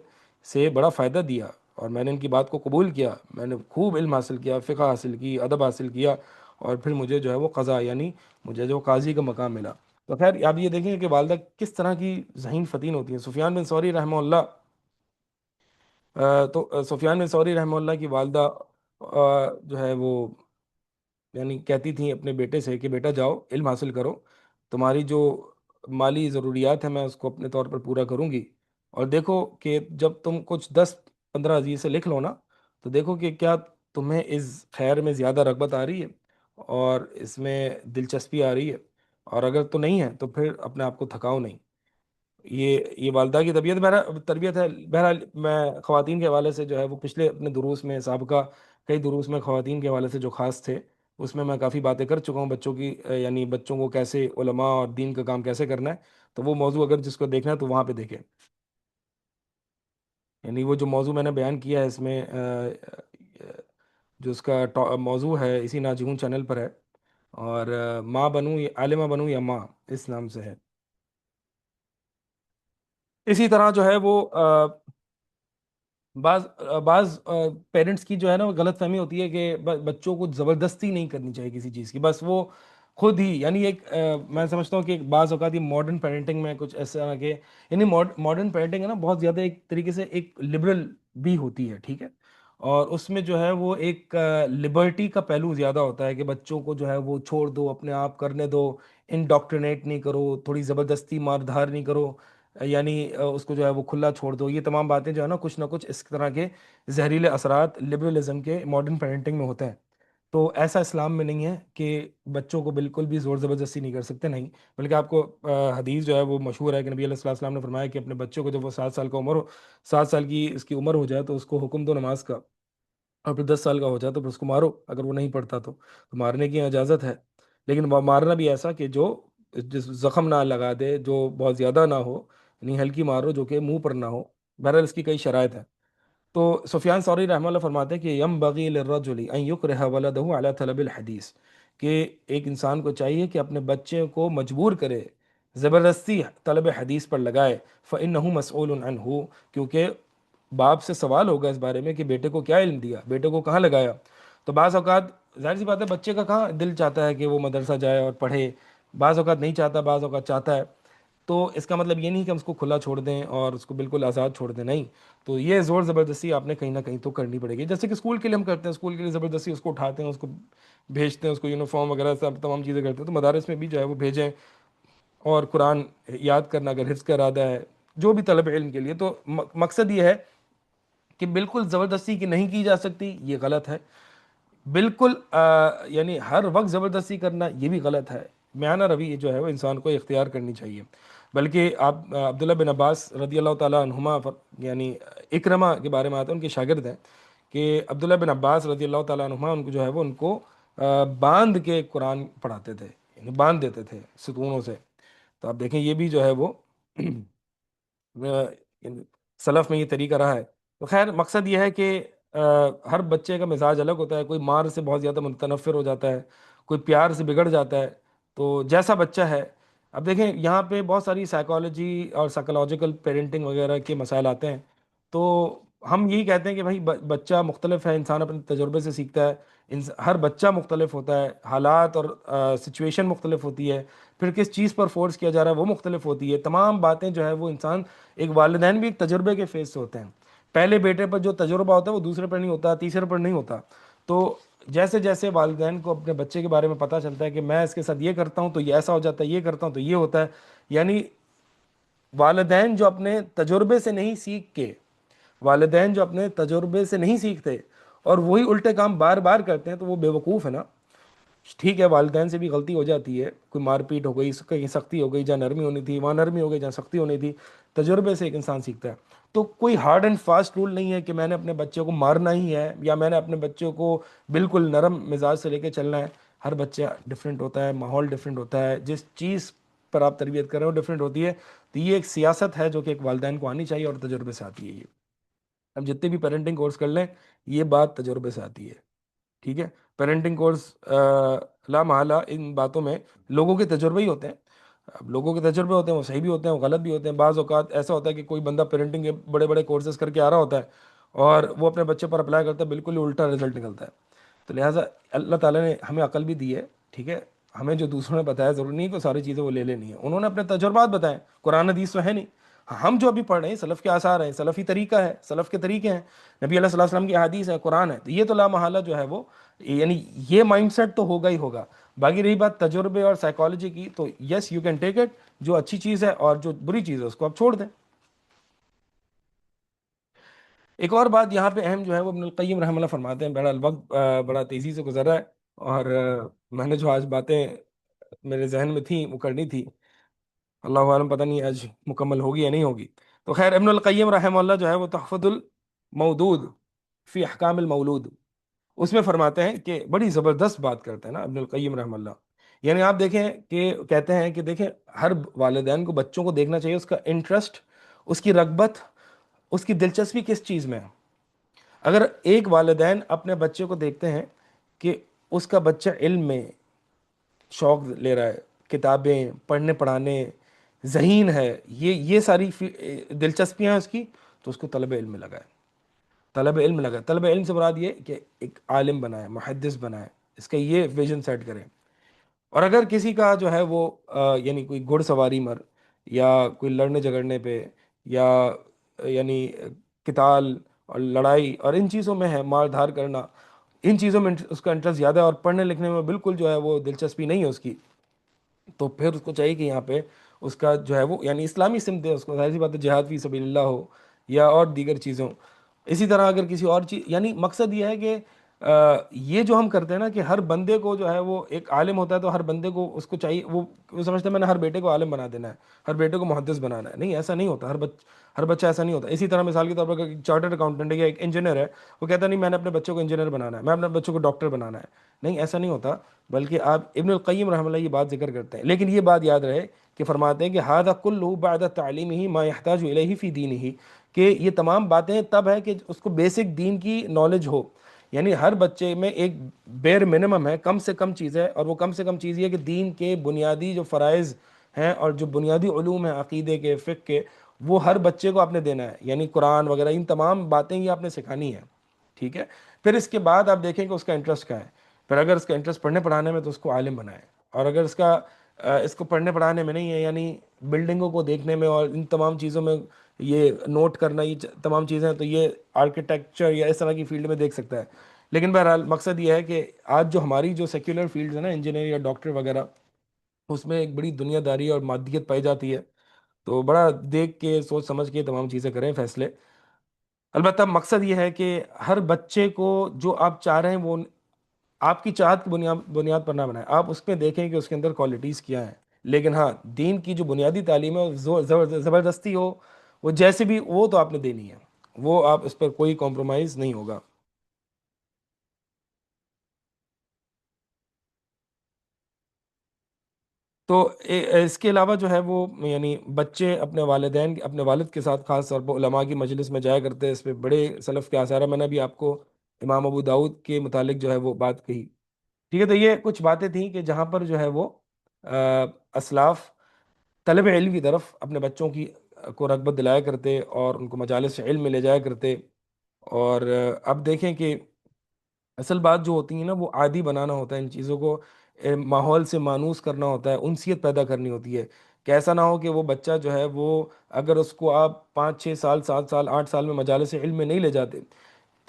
سے بڑا فائدہ دیا اور میں نے ان کی بات کو قبول کیا، میں نے خوب علم حاصل کیا، فقہ حاصل کی، ادب حاصل کیا، اور پھر مجھے جو ہے وہ قضا، یعنی مجھے جو قاضی کا مقام ملا۔ تو خیر، آپ یہ دیکھیں کہ والدہ کس طرح کی ذہین فتین ہوتی ہیں۔ سفیان بن ثوری رحمہ اللہ، تو سفیان بن ثوری رحمہ اللہ کی والدہ جو ہے وہ یعنی کہتی تھیں اپنے بیٹے سے کہ بیٹا جاؤ علم حاصل کرو، تمہاری جو مالی ضروریات ہیں میں اس کو اپنے طور پر پورا کروں گی، اور دیکھو کہ جب تم کچھ 10-15 عزیز سے لکھ لو نا، تو دیکھو کہ کیا تمہیں اس خیر میں زیادہ رغبت آ رہی ہے اور اس میں دلچسپی آ رہی ہے، اور اگر تو نہیں ہے تو پھر اپنے آپ کو تھکاؤ نہیں۔ یہ والدہ کی تربیت ہے۔ بہرحال میں خواتین کے حوالے سے جو ہے وہ پچھلے اپنے دروس میں، سابقہ کئی دروس میں خواتین کے حوالے سے جو خاص تھے، اس میں کافی باتیں کر چکا ہوں، بچوں کی یعنی بچوں کو کیسے علماء اور دین کا کام کیسے کرنا ہے۔ تو وہ موضوع اگر جس کو دیکھنا ہے تو وہاں پہ دیکھیں، یعنی وہ جو موضوع میں نے بیان کیا ہے اس میں جو اس کا موضوع ہے اسی ناجگون چینل پر ہے، اور ماں بنوں یا عالمہ بنوں یا ماں، اس نام سے ہے۔ اسی طرح جو ہے وہ بعض پیرنٹس کی جو ہے نا وہ غلط فہمی ہوتی ہے کہ بچوں کو زبردستی نہیں کرنی چاہیے کسی چیز کی، بس وہ خود ہی، یعنی ایک میں سمجھتا ہوں کہ بعض اوقات یہ ماڈرن پیرنٹنگ میں کچھ ایسا کہ یعنی ماڈرن پیرنٹنگ ہے نا بہت زیادہ ایک طریقے سے ایک لبرل بھی ہوتی ہے، ٹھیک ہے؟ اور اس میں جو ہے وہ ایک لبرٹی کا پہلو زیادہ ہوتا ہے کہ بچوں کو جو ہے وہ چھوڑ دو، اپنے آپ کرنے دو، انڈاکٹرینیٹ نہیں کرو، تھوڑی زبردستی مار دھار نہیں کرو، یعنی اس کو جو ہے وہ کھلا چھوڑ دو۔ یہ تمام باتیں جو ہے نا کچھ نہ کچھ اس طرح کے زہریلے اثرات لبرلزم کے ماڈرن پیرنٹنگ میں ہوتے ہیں۔ تو ایسا اسلام میں نہیں ہے کہ بچوں کو بالکل بھی زور زبردستی نہیں کر سکتے، نہیں، بلکہ آپ کو حدیث جو ہے وہ مشہور ہے کہ نبی علیہ الصلوۃ والسلام نے فرمایا کہ اپنے بچوں کو جب وہ 7 سال کا عمر ہو، 7 سال کی اس کی عمر ہو جائے تو اس کو حکم دو نماز کا، اور پھر 10 سال کا ہو جائے تو پھر اس کو مارو اگر وہ نہیں پڑھتا تو مارنے کی اجازت ہے، لیکن وہ مارنا بھی ایسا کہ جو جس زخم نہ لگا دے، جو بہت زیادہ نہ ہو، یعنی ہلکی مارو جو کہ منہ پر نہ ہو۔ بہرحال اس کی کئی شرائط ہیں۔ تو سفیان ثوری رحمہ اللہ فرماتے ہیں کہ ینبغی للرجل ان یکرہ ولدہ علی طلب الحدیث، کہ ایک انسان کو چاہیے کہ اپنے بچے کو مجبور کرے، زبردستی طلب حدیث پر لگائے، فإنہ مسئول عنہ، کیونکہ باپ سے سوال ہوگا اس بارے میں کہ بیٹے کو کیا علم دیا، بیٹے کو کہاں لگایا۔ تو بعض اوقات ظاہر سی بات ہے بچے کا کہاں دل چاہتا ہے کہ وہ مدرسہ جائے اور پڑھے، بعض اوقات نہیں چاہتا، بعض اوقات چاہتا ہے۔ تو اس کا مطلب یہ نہیں کہ ہم اس کو کھلا چھوڑ دیں اور اس کو بالکل آزاد چھوڑ دیں، نہیں. تو یہ زور زبردستی آپ نے کہیں نہ کہیں تو کرنی پڑے گی، جیسے کہ اسکول کے لیے ہم کرتے ہیں، اسکول کے لیے زبردستی اس کو اٹھاتے ہیں، اس کو بھیجتے ہیں، اس کو یونیفارم وغیرہ سب تمام چیزیں کرتے ہیں. تو مدارس میں بھی جو ہے وہ بھیجیں، اور قرآن یاد کرنا اگر حفظ کا ارادہ ہے جو بھی طلب علم کے لیے، تو مقصد یہ ہے کہ بالکل زبردستی کی نہیں کی جا سکتی، یہ غلط ہے. بالکل یعنی ہر وقت زبردستی کرنا یہ بھی غلط ہے. میانہ روی جو ہے وہ انسان کو اختیار کرنی چاہیے. بلکہ آپ عبداللہ بن عباس رضی اللہ تعالیٰ عنہما یعنی اکرمہ کے بارے میں آتا ہے، ان کے شاگرد ہیں، کہ عبداللہ بن عباس رضی اللہ تعالیٰ عنہما ان کو جو ہے وہ ان کو باندھ کے قرآن پڑھاتے تھے، یعنی باندھ دیتے تھے ستونوں سے. تو آپ دیکھیں یہ بھی جو ہے وہ یعنی سلف میں یہ طریقہ رہا ہے. تو خیر مقصد یہ ہے کہ ہر بچے کا مزاج الگ ہوتا ہے، کوئی مار سے بہت زیادہ متنفر ہو جاتا ہے، کوئی پیار سے بگڑ جاتا ہے. تو جیسا بچہ ہے، اب دیکھیں یہاں پہ بہت ساری سائیکالوجی اور سائیکولوجیکل پیرنٹنگ وغیرہ کے مسائل آتے ہیں. تو ہم یہی کہتے ہیں کہ بھائی بچہ مختلف ہے، انسان اپنے تجربے سے سیکھتا ہے. ہر بچہ مختلف ہوتا ہے، حالات اور سچویشن مختلف ہوتی ہے، پھر کس چیز پر فورس کیا جا رہا ہے وہ مختلف ہوتی ہے. تمام باتیں جو ہے وہ انسان، ایک والدین بھی ایک تجربے کے فیس سے ہوتے ہیں. پہلے بیٹے پر جو تجربہ ہوتا ہے وہ دوسرے پر نہیں ہوتا، تیسرے پر نہیں ہوتا. تو جیسے جیسے والدین کو اپنے بچے کے بارے میں پتہ چلتا ہے کہ میں اس کے ساتھ یہ کرتا ہوں تو یہ ایسا ہو جاتا ہے، یہ کرتا ہوں تو یہ ہوتا ہے. یعنی والدین جو اپنے تجربے سے نہیں سیکھ کے، والدین جو اپنے تجربے سے نہیں سیکھتے اور وہی الٹے کام بار بار کرتے ہیں، تو وہ بے وقوف ہے نا. ٹھیک ہے والدین سے بھی غلطی ہو جاتی ہے، کوئی مار پیٹ ہو گئی، کہیں سختی ہو گئی، جہاں نرمی ہونی تھی وہاں نرمی ہو گئی، جہاں سختی ہونی تھی. تجربے سے ایک انسان سیکھتا ہے. تو کوئی ہارڈ اینڈ فاسٹ رول نہیں ہے کہ میں نے اپنے بچے کو مارنا ہی ہے، یا میں نے اپنے بچوں کو بالکل نرم مزاج سے لے کے چلنا ہے. ہر بچہ ڈفرینٹ ہوتا ہے، ماحول ڈفرینٹ ہوتا ہے، جس چیز پر آپ تربیت کر رہے ہو ڈفرینٹ ہوتی ہے. تو یہ ایک سیاست ہے جو کہ ایک والدین کو آنی چاہیے اور تجربے سے آتی ہے. یہ اب جتنے بھی پیرنٹنگ کورس کر لیں، یہ بات تجربے سے آتی ہے. ٹھیک ہے، پیرنٹنگ کورس لا محالہ ان باتوں میں لوگوں کے تجربے ہی ہوتے ہیں. اب لوگوں کے تجربے ہوتے ہیں، وہ صحیح بھی ہوتے ہیں، وہ غلط بھی ہوتے ہیں. بعض اوقات ایسا ہوتا ہے کہ کوئی بندہ پیرنٹنگ کے بڑے بڑے کورسز کر کے آ رہا ہوتا ہے اور وہ اپنے بچے پر اپلائی کرتا ہے، بالکل ہی الٹا رزلٹ نکلتا ہے. تو لہٰذا اللہ تعالیٰ نے ہمیں عقل بھی دی ہے. ٹھیک ہے، ہمیں جو دوسروں نے بتایا ضروری نہیں کہ ساری چیزیں وہ لے لینی ہے. انہوں نے اپنے تجربات بتائے، قرآن حدیث تو ہے نہیں. ہم جو ابھی پڑھ رہے ہیں سلف کے آثار ہیں، سلفی طریقہ ہے، سلف کے طریقے ہیں، نبی علیہ الصلوۃ والسلام کی احادیث ہے، قرآن ہے. تو یہ تو لا محالہ جو ہے وہ یعنی یہ مائنڈ سیٹ تو ہوگا ہی ہوگا. باقی رہی بات تجربے اور سائیکالوجی کی، تو yes you can take it. جو اچھی چیز ہے اور جو بری چیز ہے اس کو آپ چھوڑ دیں. ایک اور بات یہاں پہ اہم جو ہے وہ ابن القیم رحمہ اللہ فرماتے ہیں. بہرحال وقت بڑا تیزی سے گزر رہا ہے، اور میں نے جو آج باتیں میرے ذہن میں تھیں وہ کرنی تھی، اللہ عالم پتہ نہیں آج مکمل ہوگی یا نہیں ہوگی. تو خیر ابن القیم رحمہ اللہ جو ہے وہ تحفظ المودود فی احکام المولود، اس میں فرماتے ہیں کہ بڑی زبردست بات کرتے ہیں نا ابن القیم رحمہ اللہ. یعنی آپ دیکھیں کہ کہتے ہیں کہ دیکھیں ہر والدین کو بچوں کو دیکھنا چاہیے، اس کا انٹرسٹ، اس کی رغبت، اس کی دلچسپی کس چیز میں ہے. اگر ایک والدین اپنے بچے کو دیکھتے ہیں کہ اس کا بچہ علم میں شوق لے رہا ہے، کتابیں پڑھنے پڑھانے ذہین ہے، یہ ساری دلچسپیاں ہیں اس کی، تو اس کو طلب علم میں لگائے. طلب علم لگائے. طلب علم سے مراد یہ کہ ایک عالم بنائے، محدث بنائے، اس کا یہ ویژن سیٹ کریں. اور اگر کسی کا جو ہے وہ یعنی کوئی گھڑ سواری مر، یا کوئی لڑنے جھگڑنے پہ، یا یعنی قتال اور لڑائی اور ان چیزوں میں ہے، مار دھار کرنا، ان چیزوں میں اس کا انٹرسٹ زیادہ ہے، اور پڑھنے لکھنے میں بالکل جو ہے وہ دلچسپی نہیں ہے اس کی، تو پھر اس کو چاہیے کہ یہاں پہ اس کا جو ہے وہ یعنی اسلامی سمت دے اس کو. ظاہر سی بات ہے جہاد فی سبیل اللہ ہو یا اور دیگر چیزوں. اسی طرح اگر کسی اور چیز، یعنی مقصد یہ ہے کہ یہ جو ہم کرتے ہیں نا کہ ہر بندے کو جو ہے وہ ایک عالم ہوتا ہے، تو ہر بندے کو اس کو چاہیے، وہ سمجھتا ہے میں نے ہر بیٹے کو عالم بنا دینا ہے، ہر بیٹے کو محدث بنانا ہے. نہیں، ایسا نہیں ہوتا. ہر بچہ ایسا نہیں ہوتا. اسی طرح مثال کے طور پر اگر چارٹرڈ اکاؤنٹنٹ ہے یا ایک انجینئر ہے، وہ کہتا نہیں میں نے اپنے بچوں کو انجینئر بنانا ہے، میں اپنے بچوں کو ڈاکٹر بنانا ہے. نہیں، ایسا نہیں ہوتا. بلکہ آپ ابن القیم رحمہ اللہ یہ بات ذکر کرتے ہیں، لیکن یہ بات یاد رہے کہ فرماتے ہیں کہ ھذا کلہ بعد تعلیمہ ما یحتاج الیہ فی دینہ، کہ یہ تمام باتیں تب ہے کہ اس کو بیسک دین کی نالج ہو. یعنی ہر بچے میں ایک بیر منمم ہے، کم سے کم چیز ہے، اور وہ کم سے کم چیز یہ ہے کہ دین کے بنیادی جو فرائض ہیں اور جو بنیادی علوم ہیں عقیدے کے، فقہ کے، وہ ہر بچے کو آپ نے دینا ہے. یعنی قرآن وغیرہ ان تمام باتیں یہ آپ نے سکھانی ہے. ٹھیک ہے، پھر اس کے بعد آپ دیکھیں کہ اس کا انٹرسٹ کیا ہے. پھر اگر اس کا انٹرسٹ پڑھنے پڑھانے میں تو اس کو عالم بنائیں. اور اگر اس کا اس کو پڑھنے پڑھانے میں نہیں ہے، یعنی بلڈنگوں کو دیکھنے میں اور ان تمام چیزوں میں یہ نوٹ کرنا، یہ تمام چیزیں تو یہ آرکیٹیکچر یا اس طرح کی فیلڈ میں دیکھ سکتا ہے۔ لیکن بہرحال مقصد یہ ہے کہ آج جو ہماری جو سیکولر فیلڈز ہیں نا، انجینئر یا ڈاکٹر وغیرہ، اس میں ایک بڑی دنیا داری اور مادیت پائی جاتی ہے، تو بڑا دیکھ کے سوچ سمجھ کے تمام چیزیں کریں فیصلے۔ البتہ مقصد یہ ہے کہ ہر بچے کو جو آپ چاہ رہے ہیں وہ آپ کی چاہت کی بنیاد بنیاد پر نہ بنائیں، آپ اس میں دیکھیں کہ اس کے اندر کوالٹیز کیا ہیں۔ لیکن ہاں، دین کی جو بنیادی تعلیم ہے وہ زبردستی ہو، وہ جیسے بھی، وہ تو آپ نے دینی ہے، وہ آپ اس پر کوئی کمپرومائز نہیں ہوگا۔ تو اس کے علاوہ جو ہے وہ، یعنی بچے اپنے والدین، اپنے والد کے ساتھ خاص طور پر علماء کی مجلس میں جایا کرتے ہیں، اس پہ بڑے سلف کے آثار ہیں۔ میں نے بھی آپ کو امام ابو داؤد کے متعلق جو ہے وہ بات کہی، ٹھیک ہے؟ تو یہ کچھ باتیں تھیں کہ جہاں پر جو ہے وہ اسلاف طلب علم کی طرف اپنے بچوں کی کو رغبت دلایا کرتے اور ان کو مجالس علم میں لے جایا کرتے۔ اور اب دیکھیں کہ اصل بات جو ہوتی ہے نا، وہ عادی بنانا ہوتا ہے ان چیزوں کو، ماحول سے مانوس کرنا ہوتا ہے، انسیت پیدا کرنی ہوتی ہے، کہ ایسا نہ ہو کہ وہ بچہ جو ہے وہ، اگر اس کو آپ 5 6 سال 7 سال 8 سال میں مجالس علم میں نہیں لے جاتے،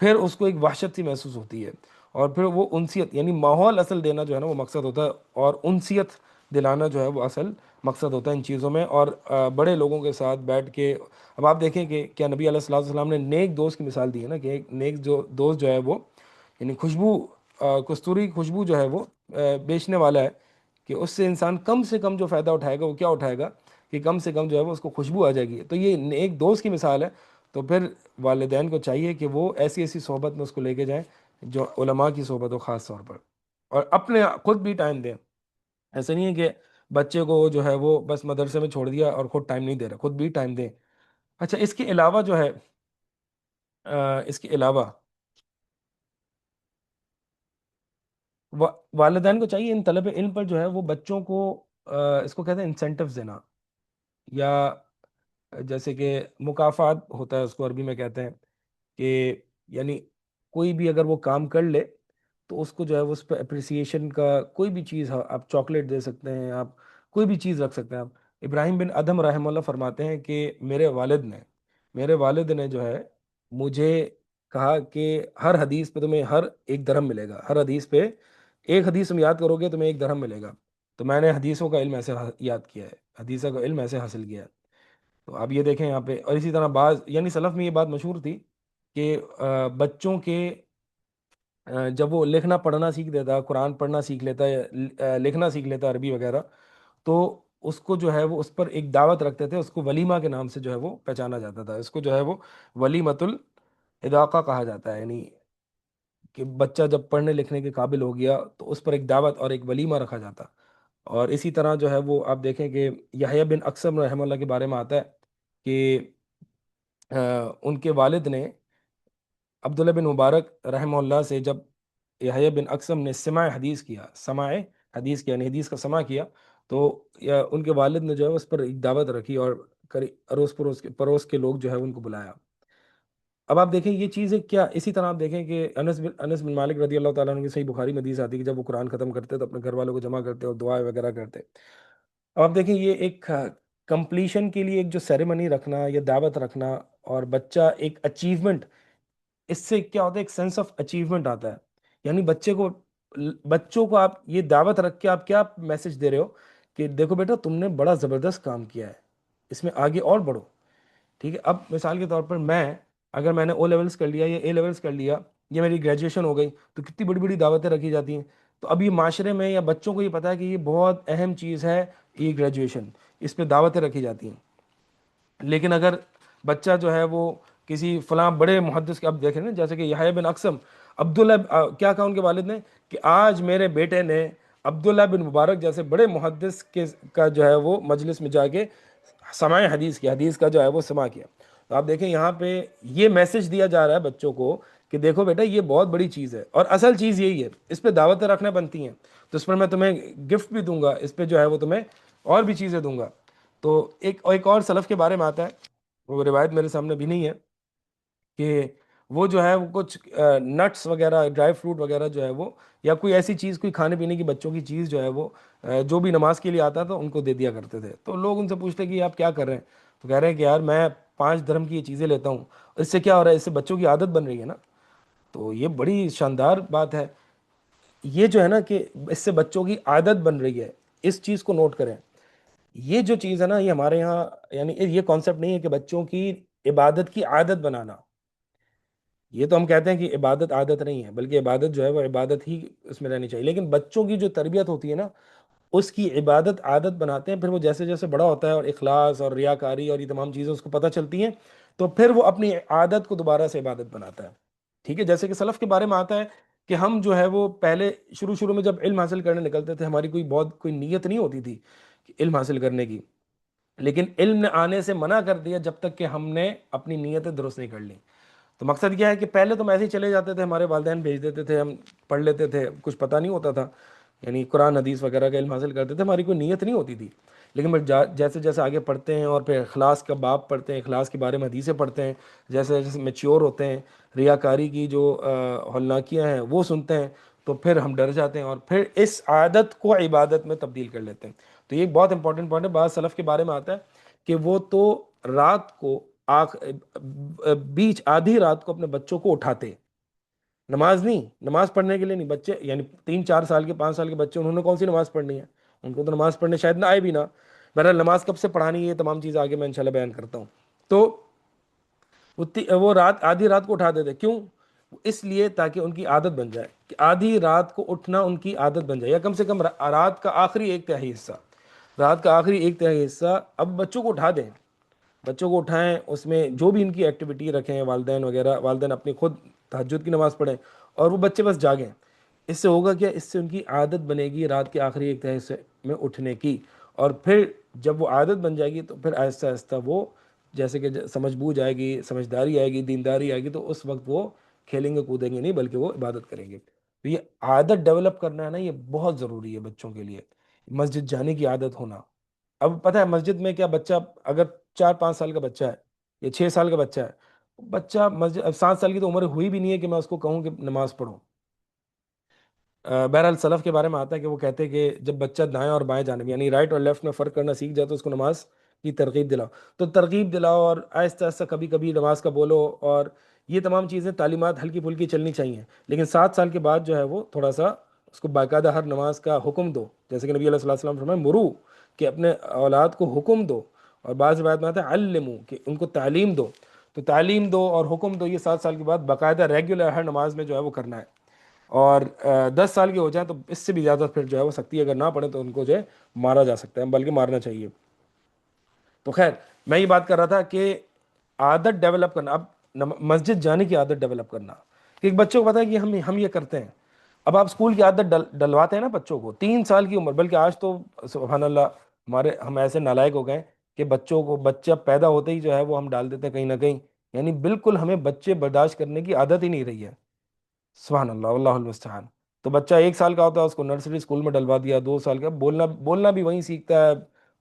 پھر اس کو ایک وحشت سی محسوس ہوتی ہے، اور پھر وہ انسیت، یعنی ماحول اصل دینا جو ہے نا وہ مقصد ہوتا ہے، اور انسیت دلانا جو ہے وہ اصل مقصد ہوتا ہے ان چیزوں میں، اور بڑے لوگوں کے ساتھ بیٹھ کے۔ اب آپ دیکھیں کہ کیا نبی علیہ الصلوۃ والسلام نے نیک دوست کی مثال دی ہے نا، کہ ایک نیک جو دوست جو ہے وہ، یعنی خوشبو، کستوری کی خوشبو جو ہے وہ بیچنے والا ہے، کہ اس سے کم جو فائدہ اٹھائے گا وہ کیا اٹھائے گا، کہ کم سے کم جو ہے وہ اس کو خوشبو آ جائے گی۔ تو یہ ایک دوست کی مثال ہے۔ تو پھر والدین کو چاہیے کہ وہ ایسی ایسی صحبت میں اس کو لے کے جائیں، جو علماء کی صحبت ہو خاص طور پر، اور اپنے خود بھی ٹائم دیں۔ ایسا نہیں ہے کہ بچے کو جو ہے وہ بس مدرسے میں چھوڑ دیا اور خود ٹائم نہیں دے رہا، خود بھی ٹائم دیں۔ اچھا، اس کے علاوہ جو ہے، اس کے علاوہ والدین کو چاہیے ان طلب علم پر جو ہے وہ بچوں کو، اس کو کہتے ہیں انسینٹیوز دینا، یا جیسے کہ مکافات ہوتا ہے، اس کو عربی میں کہتے ہیں، کہ یعنی کوئی بھی اگر وہ کام کر لے تو اس کو جو ہے وہ اس پہ اپریسیشن کا کوئی بھی چیز، آپ چاکلیٹ دے سکتے ہیں، آپ کوئی بھی چیز رکھ سکتے ہیں۔ آپ ابراہیم بن ادھم رحمہ اللہ فرماتے ہیں کہ میرے والد نے جو ہے مجھے کہا کہ ہر حدیث پہ تمہیں ہر ایک درہم ملے گا، ہر حدیث پہ ایک حدیث تم یاد کرو گے تمہیں ایک درہم ملے گا۔ تو میں نے حدیثوں کا علم ایسے یاد کیا ہے، حدیثہ کا علم ایسے حاصل کیا ہے۔ تو آپ یہ دیکھیں یہاں پہ، اور اسی طرح بعض، یعنی سلف میں یہ بات مشہور تھی کہ بچوں کے جب وہ لکھنا پڑھنا سیکھ دیتا، قرآن پڑھنا سیکھ لیتا ہے، لکھنا سیکھ لیتا عربی وغیرہ، تو اس کو جو ہے وہ اس پر ایک دعوت رکھتے تھے، اس کو ولیمہ کے نام سے جو ہے وہ پہچانا جاتا تھا، اس کو جو ہے وہ ولیمۃ الاداقہ کہا جاتا ہے، یعنی کہ بچہ جب پڑھنے لکھنے کے قابل ہو گیا تو اس پر ایک دعوت اور ایک ولیمہ رکھا جاتا۔ اور اسی طرح جو ہے وہ آپ دیکھیں کہ یحییٰ بن اقسم رحمہ اللہ کے بارے میں آتا ہے کہ ان کے والد نے عبداللہ بن مبارک رحمہ اللہ سے، جب یحییٰ بن اقسم نے سماع حدیث کیا، یعنی حدیث کا سماع کیا، تو ان کے والد نے جو ہے اس پر ایک دعوت رکھی، اور پڑوس کے لوگ جو ہے ان کو بلایا۔ اب آپ دیکھیں یہ چیزیں کیا، اسی طرح آپ دیکھیں کہ انس بن مالک رضی اللہ تعالیٰ عنہ کی صحیح بخاری میں حدیث آتی ہے کہ جب وہ قرآن ختم کرتے تو اپنے گھر والوں کو جمع کرتے اور دعائیں وغیرہ کرتے۔ اب آپ دیکھیں یہ ایک کمپلیشن کے لیے ایک جو سیریمنی رکھنا یا دعوت رکھنا، اور بچہ ایک اچیومنٹ، اس سے کیا ہوتا ہے، ایک سینس آف اچیومنٹ آتا ہے، یعنی بچوں کو آپ یہ دعوت رکھ کے آپ کیا میسج دے رہے ہو، کہ دیکھو بیٹا تم نے بڑا زبردست کام کیا ہے، اس میں آگے اور بڑھو، ٹھیک ہے؟ اب مثال کے طور پر اگر میں نے او لیولز کر لیا یا اے لیولز کر لیا، یا میری گریجویشن ہو گئی، تو کتنی بڑی بڑی دعوتیں رکھی جاتی ہیں۔ تو اب یہ معاشرے میں یا بچوں کو یہ پتا ہے کہ یہ بہت اہم چیز ہے، یہ گریجویشن، اس پہ دعوتیں رکھی جاتی ہیں۔ لیکن اگر بچہ جو ہے وہ کسی فلاں بڑے محدث کے، اب دیکھیں نا جیسے کہ یحییٰ بن اقسم، عبداللہ کیا کہا ان کے والد نے، کہ آج میرے بیٹے نے عبداللہ بن مبارک جیسے بڑے محدث کا جو ہے وہ مجلس میں جا کے سماع حدیث کا جو ہے وہ سماع کیا۔ تو آپ دیکھیں یہاں پہ یہ میسج دیا جا رہا ہے بچوں کو کہ دیکھو بیٹا یہ بہت بڑی چیز ہے، اور اصل چیز یہی ہے، اس پہ دعوتیں رکھنا بنتی ہیں، تو اس پر میں تمہیں گفٹ بھی دوں گا، اس پہ جو ہے وہ تمہیں اور بھی چیزیں دوں گا۔ تو ایک اور سلف کے بارے میں آتا ہے، وہ روایت میرے سامنے بھی نہیں ہے، کہ وہ جو ہے وہ کچھ نٹس وغیرہ ڈرائی فروٹ وغیرہ جو ہے وہ، یا کوئی ایسی چیز، کوئی کھانے پینے کی بچوں کی چیز جو ہے وہ جو بھی نماز کے لیے آتا تھا ان کو دے دیا کرتے تھے. تو لوگ ان سے پوچھتے کہ آپ کیا کر رہے ہیں؟ تو کہہ رہے ہیں کہ یار میں 5 درہم کی یہ چیزیں لیتا ہوں، اس سے کیا ہو رہا ہے، اس سے بچوں کی عادت بن رہی ہے نا. تو یہ بڑی شاندار بات ہے. یہ جو ہے نا کہ اس سے بچوں کی عادت بن رہی ہے، اس چیز کو نوٹ کریں. یہ جو چیز ہے نا، یہ ہمارے یہاں یعنی یہ کانسیپٹ نہیں ہے کہ بچوں کی عبادت کی عادت بنانا. یہ تو ہم کہتے ہیں کہ عبادت عادت نہیں ہے، بلکہ عبادت جو ہے وہ عبادت ہی اس میں رہنی چاہیے. لیکن بچوں کی جو تربیت ہوتی ہے نا، اس کی عبادت عادت بناتے ہیں. پھر وہ جیسے جیسے بڑا ہوتا ہے اور اخلاص اور ریاکاری اور یہ تمام چیزیں اس کو پتہ چلتی ہیں، تو پھر وہ اپنی عادت کو دوبارہ سے عبادت بناتا ہے. ٹھیک ہے، جیسے کہ سلف کے بارے میں آتا ہے کہ ہم جو ہے وہ پہلے شروع میں جب علم حاصل کرنے نکلتے تھے، ہماری کوئی نیت نہیں ہوتی تھی علم حاصل کرنے کی، لیکن علم نے آنے سے منع کر دیا جب تک کہ ہم نے اپنی نیتیں درست نہیں کر لی. تو مقصد کیا ہے کہ پہلے تو ہم ایسے ہی چلے جاتے تھے، ہمارے والدین بھیج دیتے تھے، ہم پڑھ لیتے تھے، کچھ پتہ نہیں ہوتا تھا، یعنی قرآن حدیث وغیرہ کا علم حاصل کرتے تھے، ہماری کوئی نیت نہیں ہوتی تھی. لیکن پھر جیسے جیسے آگے پڑھتے ہیں اور پھر اخلاص کا باب پڑھتے ہیں، اخلاص کے بارے میں حدیثیں پڑھتے ہیں، جیسے جیسے میچیور ہوتے ہیں، ریاکاری کی جو ہولناکیاں ہیں وہ سنتے ہیں، تو پھر ہم ڈر جاتے ہیں اور پھر اس عادت کو عبادت میں تبدیل کر لیتے ہیں. تو یہ ایک بہت امپورٹنٹ پوائنٹ ہے. بعض سلف کے بارے میں آتا ہے کہ وہ تو رات کو بیچ آدھی رات کو اپنے بچوں کو اٹھاتے، نماز نہیں، نماز پڑھنے کے لیے نہیں، بچے یعنی 3 4 سال کے 5 سال کے بچے، انہوں نے کون سی نماز پڑھنی ہے؟ ان کو تو نماز پڑھنے شاید نہ آئے بھی نہ. بہرحال نماز کب سے پڑھانی ہے یہ تمام چیزیں آگے میں انشاءاللہ بیان کرتا ہوں. تو وہ رات آدھی رات کو اٹھا دیتے. کیوں؟ اس لیے تاکہ ان کی عادت بن جائے کہ آدھی رات کو اٹھنا ان کی عادت بن جائے، یا کم سے کم رات کا آخری 1/3 حصہ، رات کا آخری 1/3 حصہ اب بچوں کو اٹھا دیں، بچوں کو اٹھائیں، اس میں جو بھی ان کی ایکٹیویٹی رکھیں، والدین وغیرہ، والدین اپنی خود تہجد کی نماز پڑھیں اور وہ بچے بس جاگیں. اس سے ہوگا کیا؟ اس سے ان کی عادت بنے گی رات کے آخری 1/3 حصے میں اٹھنے کی. اور پھر جب وہ عادت بن جائے گی تو پھر آہستہ آہستہ وہ جیسے کہ سمجھ بوجھ آئے گی، سمجھداری آئے گی، دینداری آئے گی، تو اس وقت وہ کھیلیں گے کودیں گے نہیں بلکہ وہ عبادت کریں گے. تو یہ عادت ڈیولپ کرنا ہے نا، یہ بہت ضروری ہے بچوں کے لیے. مسجد جانے کی عادت ہونا. اب پتہ ہے مسجد میں کیا، بچہ اگر 4 5 سال کا بچہ ہے یا 6 سال کا بچہ ہے، بچہ مسجد، اب 7 سال کی تو عمر ہوئی بھی نہیں ہے کہ میں اس کو کہوں کہ نماز پڑھو. بہرحال سلف کے بارے میں آتا ہے کہ وہ کہتے ہیں کہ جب بچہ دائیں اور بائیں جانب یعنی رائٹ اور لیفٹ میں فرق کرنا سیکھ جائے تو اس کو نماز کی ترغیب دلاؤ. تو ترغیب دلاؤ اور آہستہ آہستہ کبھی کبھی نماز کا بولو، اور یہ تمام چیزیں تعلیمات ہلکی پھلکی چلنی چاہیے. لیکن 7 سال کے بعد جو ہے وہ تھوڑا سا اس کو باقاعدہ ہر نماز کا حکم دو، جیسے کہ نبی علیہ الصلوۃ والسلام فرمائے مرو، کہ اپنے اولاد کو حکم دو. اور بعض روایت میں آتا ہے علمو، کہ ان کو تعلیم دو. تو تعلیم دو اور حکم دو، یہ 7 سال کے بعد باقاعدہ ریگولر ہر نماز میں جو ہے وہ کرنا ہے. اور 10 سال کے ہو جائیں تو اس سے بھی زیادہ پھر جو ہے وہ سختی، اگر نہ پڑھے تو ان کو جو ہے مارا جا سکتا ہے، بلکہ مارنا چاہیے. تو خیر، میں یہ بات کر رہا تھا کہ عادت ڈیولپ کرنا، اب مسجد جانے کی عادت ڈیولپ کرنا، کہ ایک بچوں کو پتا ہے کہ ہم یہ کرتے ہیں. اب آپ اسکول کی عادت ڈلواتے ہیں نا بچوں کو 3 سال کی عمر، بلکہ آج تو سبحان اللہ ہم ایسے نالائق ہو گئے کہ بچوں کو بچہ پیدا ہوتے ہی جو ہے وہ ہم ڈال دیتے ہیں کہیں نہ کہیں، یعنی بالکل ہمیں بچے برداشت کرنے کی عادت ہی نہیں رہی ہے. سبحان اللہ، اللہ المستعان. تو بچہ 1 سال کا ہوتا ہے، اس کو نرسری اسکول میں ڈلوا دیا، 2 سال کا بولنا بھی وہیں سیکھتا ہے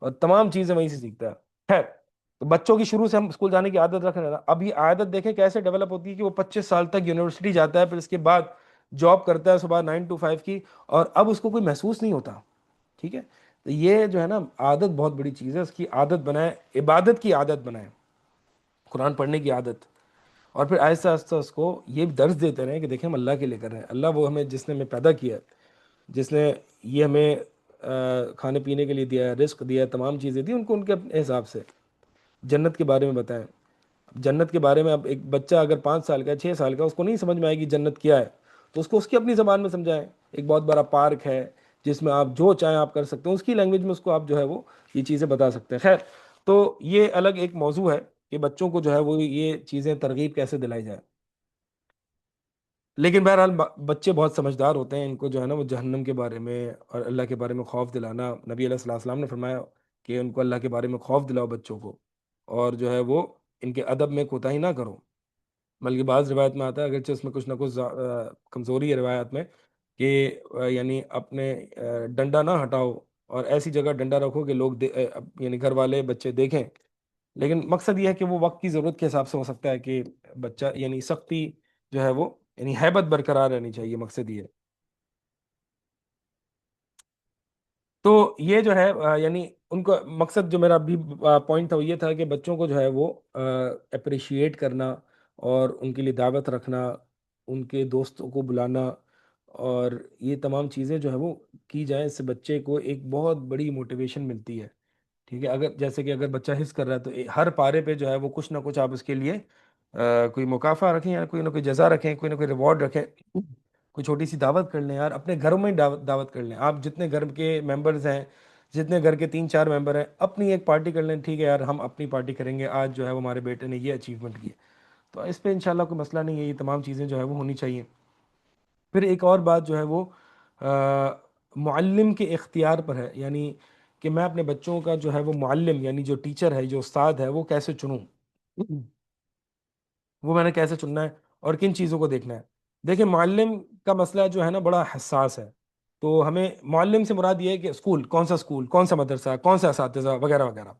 اور تمام چیزیں وہیں سے سیکھتا ہے. خیر، تو بچوں کی شروع سے ہم اسکول جانے کی عادت رکھ رہے ہیں. اب یہ عادت دیکھیں کیسے ڈیولپ ہوتی ہے کہ وہ 25 سال تک یونیورسٹی جاتا ہے، پھر اس کے بعد جاب کرتا ہے صبح 9 to 5 کی، اور اب اس کو کوئی محسوس نہیں ہوتا. ٹھیک ہے، تو یہ جو ہے نا عادت بہت بڑی چیز ہے، اس کی عادت بنائیں، عبادت کی عادت بنائیں، قرآن پڑھنے کی عادت. اور پھر آہستہ آہستہ اس کو یہ درس دیتے رہیں کہ دیکھیں ہم اللہ کے لیے کر رہے ہیں. اللہ وہ ہمیں، جس نے ہمیں پیدا کیا ہے، جس نے یہ ہمیں کھانے پینے کے لیے دیا ہے، رزق دیا ہے، تمام چیزیں دی، ان کو ان کے اپنے حساب سے جنت کے بارے میں بتائیں. اب جنت کے بارے میں اب ایک بچہ اگر 5 سال کا 6 سال کا، اس کو نہیں سمجھ میں آئے گی جنت کیا ہے، تو اس کو اس کی اپنی زبان میں سمجھائیں. ایک بہت بڑا پارک ہے جس میں آپ جو چاہیں آپ کر سکتے ہیں، اس کی لینگویج میں اس کو آپ جو ہے وہ یہ چیزیں بتا سکتے ہیں. خیر، تو یہ الگ ایک موضوع ہے کہ بچوں کو جو ہے وہ یہ چیزیں ترغیب کیسے دلائی جائے. لیکن بہرحال بچے بہت سمجھدار ہوتے ہیں، ان کو جو ہے نا وہ جہنم کے بارے میں اور اللہ کے بارے میں خوف دلانا، نبی علیہ الصلوۃ والسلام نے فرمایا کہ ان کو اللہ کے بارے میں خوف دلاؤ بچوں کو، اور جو ہے وہ ان کے ادب میں کوتاہی نہ کرو. بلکہ بعض روایت میں آتا ہے، اگرچہ اس میں کچھ نہ کچھ کمزوری ہے روایت میں، کہ یعنی اپنے ڈنڈا نہ ہٹاؤ اور ایسی جگہ ڈنڈا رکھو کہ لوگ یعنی گھر والے بچے دیکھیں. لیکن مقصد یہ ہے کہ وہ وقت کی ضرورت کے حساب سے ہو سکتا ہے کہ بچہ یعنی سختی جو ہے وہ یعنی ہیبت برقرار رہنی چاہیے، مقصد یہ ہے۔ تو یہ جو ہے یعنی ان کا مقصد، جو میرا بھی پوائنٹ تھا، وہ یہ تھا کہ بچوں کو جو ہے وہ اپریشیٹ کرنا، اور ان کے لیے دعوت رکھنا، ان کے دوستوں کو بلانا، اور یہ تمام چیزیں جو ہے وہ کی جائیں، اس سے بچے کو ایک بہت بڑی موٹیویشن ملتی ہے۔ ٹھیک ہے، اگر جیسے کہ اگر بچہ حص کر رہا ہے تو ہر پارے پہ جو ہے وہ کچھ نہ کچھ آپ اس کے لیے کوئی مکافأ رکھیں، یا کوئی نہ کوئی جزا رکھیں، کوئی نہ کوئی ریوارڈ رکھیں، کوئی چھوٹی سی دعوت کر لیں یار، اپنے گھروں میں ہی دعوت کر لیں، آپ جتنے گھر کے ممبرز ہیں، جتنے گھر کے 3 4 ممبر ہیں، اپنی ایک پارٹی کر لیں، ٹھیک ہے یار ہم اپنی پارٹی کریں گے، آج جو ہے وہ ہمارے بیٹے نے یہ اچیومنٹ کی ہے۔ تو اس پہ انشاءاللہ کوئی مسئلہ نہیں ہے، یہ تمام چیزیں جو ہے وہ ہونی چاہیے۔ پھر ایک اور بات جو ہے وہ معلم کے اختیار پر ہے، یعنی کہ میں اپنے بچوں کا جو ہے وہ معلم، یعنی جو ٹیچر ہے، جو استاد ہے، وہ کیسے چنوں، وہ میں نے کیسے چننا ہے، اور کن چیزوں کو دیکھنا ہے۔ دیکھیں، معلم کا مسئلہ جو ہے نا بڑا حساس ہے۔ تو ہمیں معلم سے مراد یہ ہے کہ اسکول، کون سا مدرسہ، کون سا اساتذہ، وغیرہ وغیرہ۔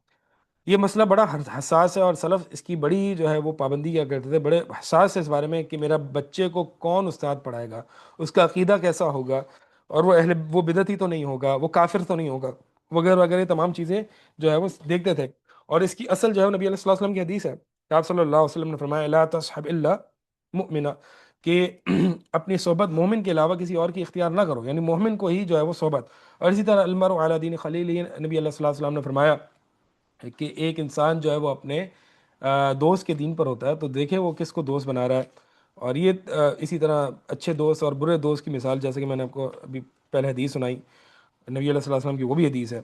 یہ مسئلہ بڑا حساس ہے، اور سلف اس کی بڑی جو ہے وہ پابندی کیا کرتے تھے، بڑے حساس ہے اس بارے میں کہ میرا بچے کو کون استاد پڑھائے گا، اس کا عقیدہ کیسا ہوگا، اور وہ بدعتی تو نہیں ہوگا، وہ کافر تو نہیں ہوگا، وغیرہ وغیرہ، یہ تمام چیزیں جو ہے وہ دیکھتے تھے۔ اور اس کی اصل جو ہے وہ نبی علیہ الصلوۃ والسلام کی حدیث ہے کہ آپ صلی اللہ علیہ وسلم نے فرمایا لا تصحب الا مؤمنا، کہ اپنی صحبت مومن کے علاوہ کسی اور کی اختیار نہ کرو، یعنی مومن کو ہی جو ہے وہ صحبت۔ اور اسی طرح المرء علی دین خلیلہ، نبی علیہ الصلوۃ والسلام نے فرمایا کہ ایک انسان جو ہے وہ اپنے دوست کے دین پر ہوتا ہے، تو دیکھے وہ کس کو دوست بنا رہا ہے۔ اور یہ اسی طرح اچھے دوست اور برے دوست کی مثال، جیسے کہ میں نے آپ کو ابھی پہلے حدیث سنائی نبی علیہ الصلوۃ والسلام کی، وہ بھی حدیث ہے۔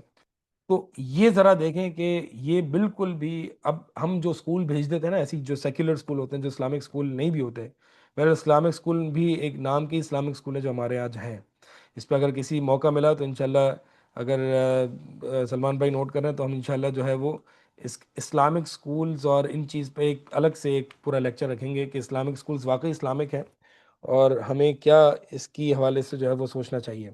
تو یہ ذرا دیکھیں کہ یہ بالکل بھی، اب ہم جو اسکول بھیج دیتے ہیں نا، ایسی جو سیکولر اسکول ہوتے ہیں، جو اسلامک اسکول نہیں بھی ہوتے، میرا اسلامک اسکول بھی ایک نام کی اسلامک اسکول ہے جو ہمارے آج ہیں، اس پہ اگر کسی موقع ملا تو انشاءاللہ، اگر سلمان بھائی نوٹ کر رہے ہیں تو ہم انشاءاللہ جو ہے وہ اس اسلامک سکولز اور ان چیز پہ ایک الگ سے ایک پورا لیکچر رکھیں گے کہ اسلامک سکولز واقعی اسلامک ہیں، اور ہمیں کیا اس کی حوالے سے جو ہے وہ سوچنا چاہیے۔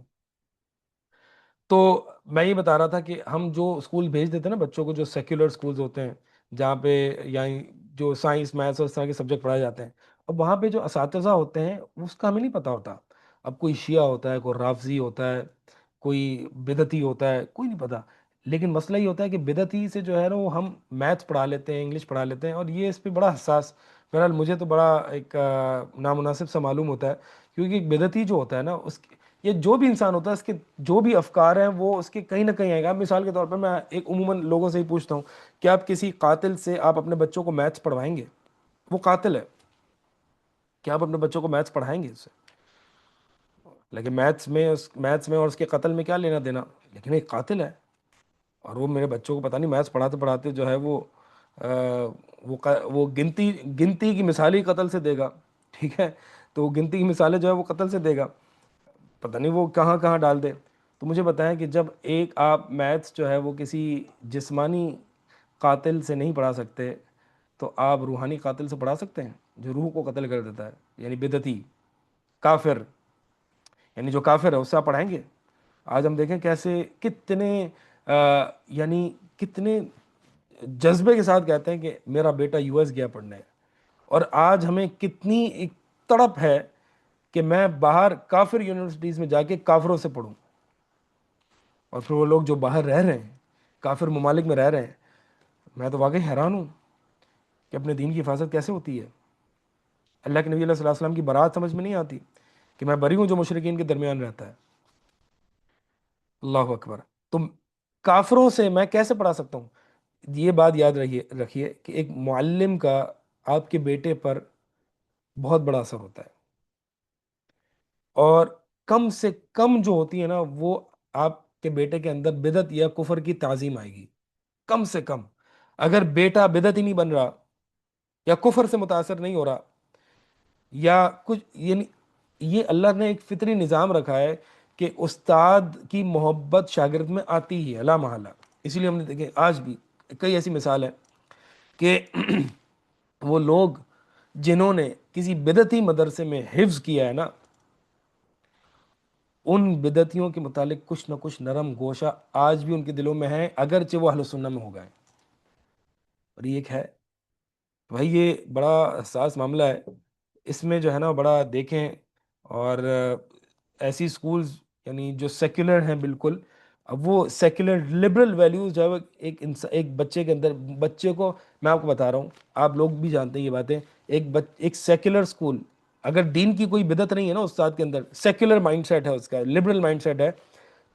تو میں یہ بتا رہا تھا کہ ہم جو اسکول بھیج دیتے ہیں نا بچوں کو، جو سیکولر اسکولز ہوتے ہیں، جہاں پہ یعنی جو سائنس، میتھس اور اس طرح کے سبجیکٹ پڑھائے جاتے ہیں، اب وہاں پہ جو اساتذہ ہوتے ہیں اس کا ہمیں نہیں پتہ ہوتا۔ اب کوئی شیعہ ہوتا ہے، کوئی رافضی ہوتا ہے، کوئی بدعتی ہوتا ہے، کوئی نہیں پتہ۔ لیکن مسئلہ یہ ہوتا ہے کہ بدعتی سے جو ہے نا وہ ہم میتھس پڑھا لیتے ہیں، انگلش پڑھا لیتے ہیں، اور یہ اس پہ بڑا حساس، بہرحال مجھے تو بڑا ایک نامناسب سا معلوم ہوتا ہے، کیونکہ ایک بدعتی جو ہوتا ہے نا، یہ جو بھی انسان ہوتا ہے، اس کے جو بھی افکار ہیں وہ اس کے کہیں نہ کہیں آئے گا۔ مثال کے طور پر میں ایک عموماً لوگوں سے ہی پوچھتا ہوں کہ آپ کسی قاتل سے آپ اپنے بچوں کو میتھس پڑھوائیں گے؟ وہ قاتل ہے، کیا آپ اپنے بچوں کو میتھس پڑھائیں گے اس سے؟ لیکن میتھس میں اور اس کے قتل میں کیا لینا دینا؟ لیکن ایک قاتل ہے، اور وہ میرے بچوں کو پتہ نہیں میتھس پڑھاتے پڑھاتے جو ہے وہ آ، وہ گنتی گنتی کی مثال ہی قتل سے دے گا، ٹھیک ہے؟ تو وہ گنتی کی مثالیں جو ہے وہ قتل سے دے گا، پتہ نہیں وہ کہاں کہاں ڈال دے۔ تو مجھے بتائیں کہ جب ایک آپ میتھس جو ہے وہ کسی جسمانی قاتل سے نہیں پڑھا سکتے، تو آپ روحانی قاتل سے پڑھا سکتے ہیں جو روح کو قتل کر دیتا ہے، یعنی بدعتی کافر، یعنی جو کافر ہے اس سے آپ پڑھائیں گے؟ آج ہم دیکھیں کیسے کتنے یعنی کتنے جذبے کے ساتھ کہتے ہیں کہ میرا بیٹا یو ایس گیا پڑھنے، اور آج ہمیں کتنی ایک تڑپ ہے کہ میں باہر کافر یونیورسٹیز میں جا کے کافروں سے پڑھوں، اور پھر وہ لوگ جو باہر رہ رہے ہیں، کافر ممالک میں رہ رہے ہیں، میں تو واقعی حیران ہوں کہ اپنے دین کی حفاظت کیسے ہوتی ہے۔ اللہ کے نبی علیہ الصلوۃ والسلام کی برات سمجھ میں نہیں آتی کہ میں بری ہوں جو مشرکین کے درمیان رہتا ہے۔ اللہ اکبر! تم کافروں سے میں کیسے پڑھا سکتا ہوں؟ یہ بات یاد رکھیے کہ ایک معلم کا آپ کے بیٹے پر بہت بڑا اثر ہوتا ہے، اور کم سے کم جو ہوتی ہے نا وہ آپ کے بیٹے کے اندر بدعت یا کفر کی تعظیم آئے گی، کم سے کم۔ اگر بیٹا بدعت ہی نہیں بن رہا، یا کفر سے متاثر نہیں ہو رہا، یا کچھ، یعنی یہ اللہ نے ایک فطری نظام رکھا ہے کہ استاد کی محبت شاگرد میں آتی ہی ہے لا محالہ۔ اسی لیے ہم نے دیکھے آج بھی کئی ایسی مثال ہے کہ وہ لوگ جنہوں نے کسی بدعتی مدرسے میں حفظ کیا ہے نا، ان بدعتیوں کے متعلق کچھ نہ کچھ نرم گوشہ آج بھی ان کے دلوں میں ہے، اگرچہ وہ اہل سنہ میں ہو گئے، اور یہ ایک ہے۔ بھائی یہ بڑا حساس معاملہ ہے، اس میں جو ہے نا بڑا دیکھیں، اور ایسی سکولز یعنی جو سیکولر ہیں بالکل، اب وہ سیکولر لبرل ویلیوز جو ہے وہ ایک بچے کے اندر، بچے کو میں آپ کو بتا رہا ہوں، آپ لوگ بھی جانتے ہیں یہ باتیں، ایک سیکولر سکول اگر دین کی کوئی بدعت نہیں ہے نا استاد کے اندر، سیکولر مائنڈ سیٹ ہے اس کا، لبرل مائنڈ سیٹ ہے،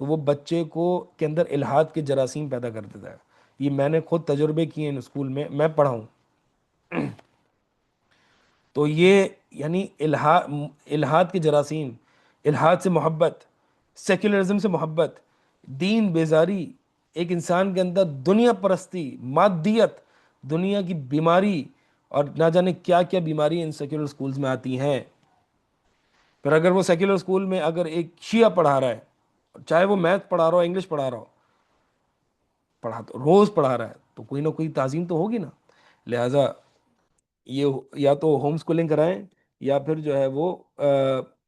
تو وہ بچے کو کے اندر الحاد کے جراثیم پیدا کر دیتا ہے۔ یہ میں نے خود تجربے کیے ہیں اسکول میں پڑھا ہوں۔ تو یہ یعنی الحاد کے جراثیم، الحاد سے محبت، سیکولرزم سے محبت، دین بیزاری، ایک انسان کے اندر دنیا پرستی، مادیت، دنیا کی بیماری، اور نہ جانے کیا کیا بیماری ان سیکولر سکولز میں آتی ہیں۔ پھر اگر وہ سیکولر سکول میں اگر ایک شیعہ پڑھا رہا ہے، چاہے وہ میتھ پڑھا رہا ہو، انگلش پڑھا رہا ہو، پڑھا تو روز پڑھا رہا ہے، تو کوئی نہ کوئی تعظیم تو ہوگی نا۔ لہٰذا یہ یا تو ہوم سکولنگ کرائیں، یا پھر جو ہے وہ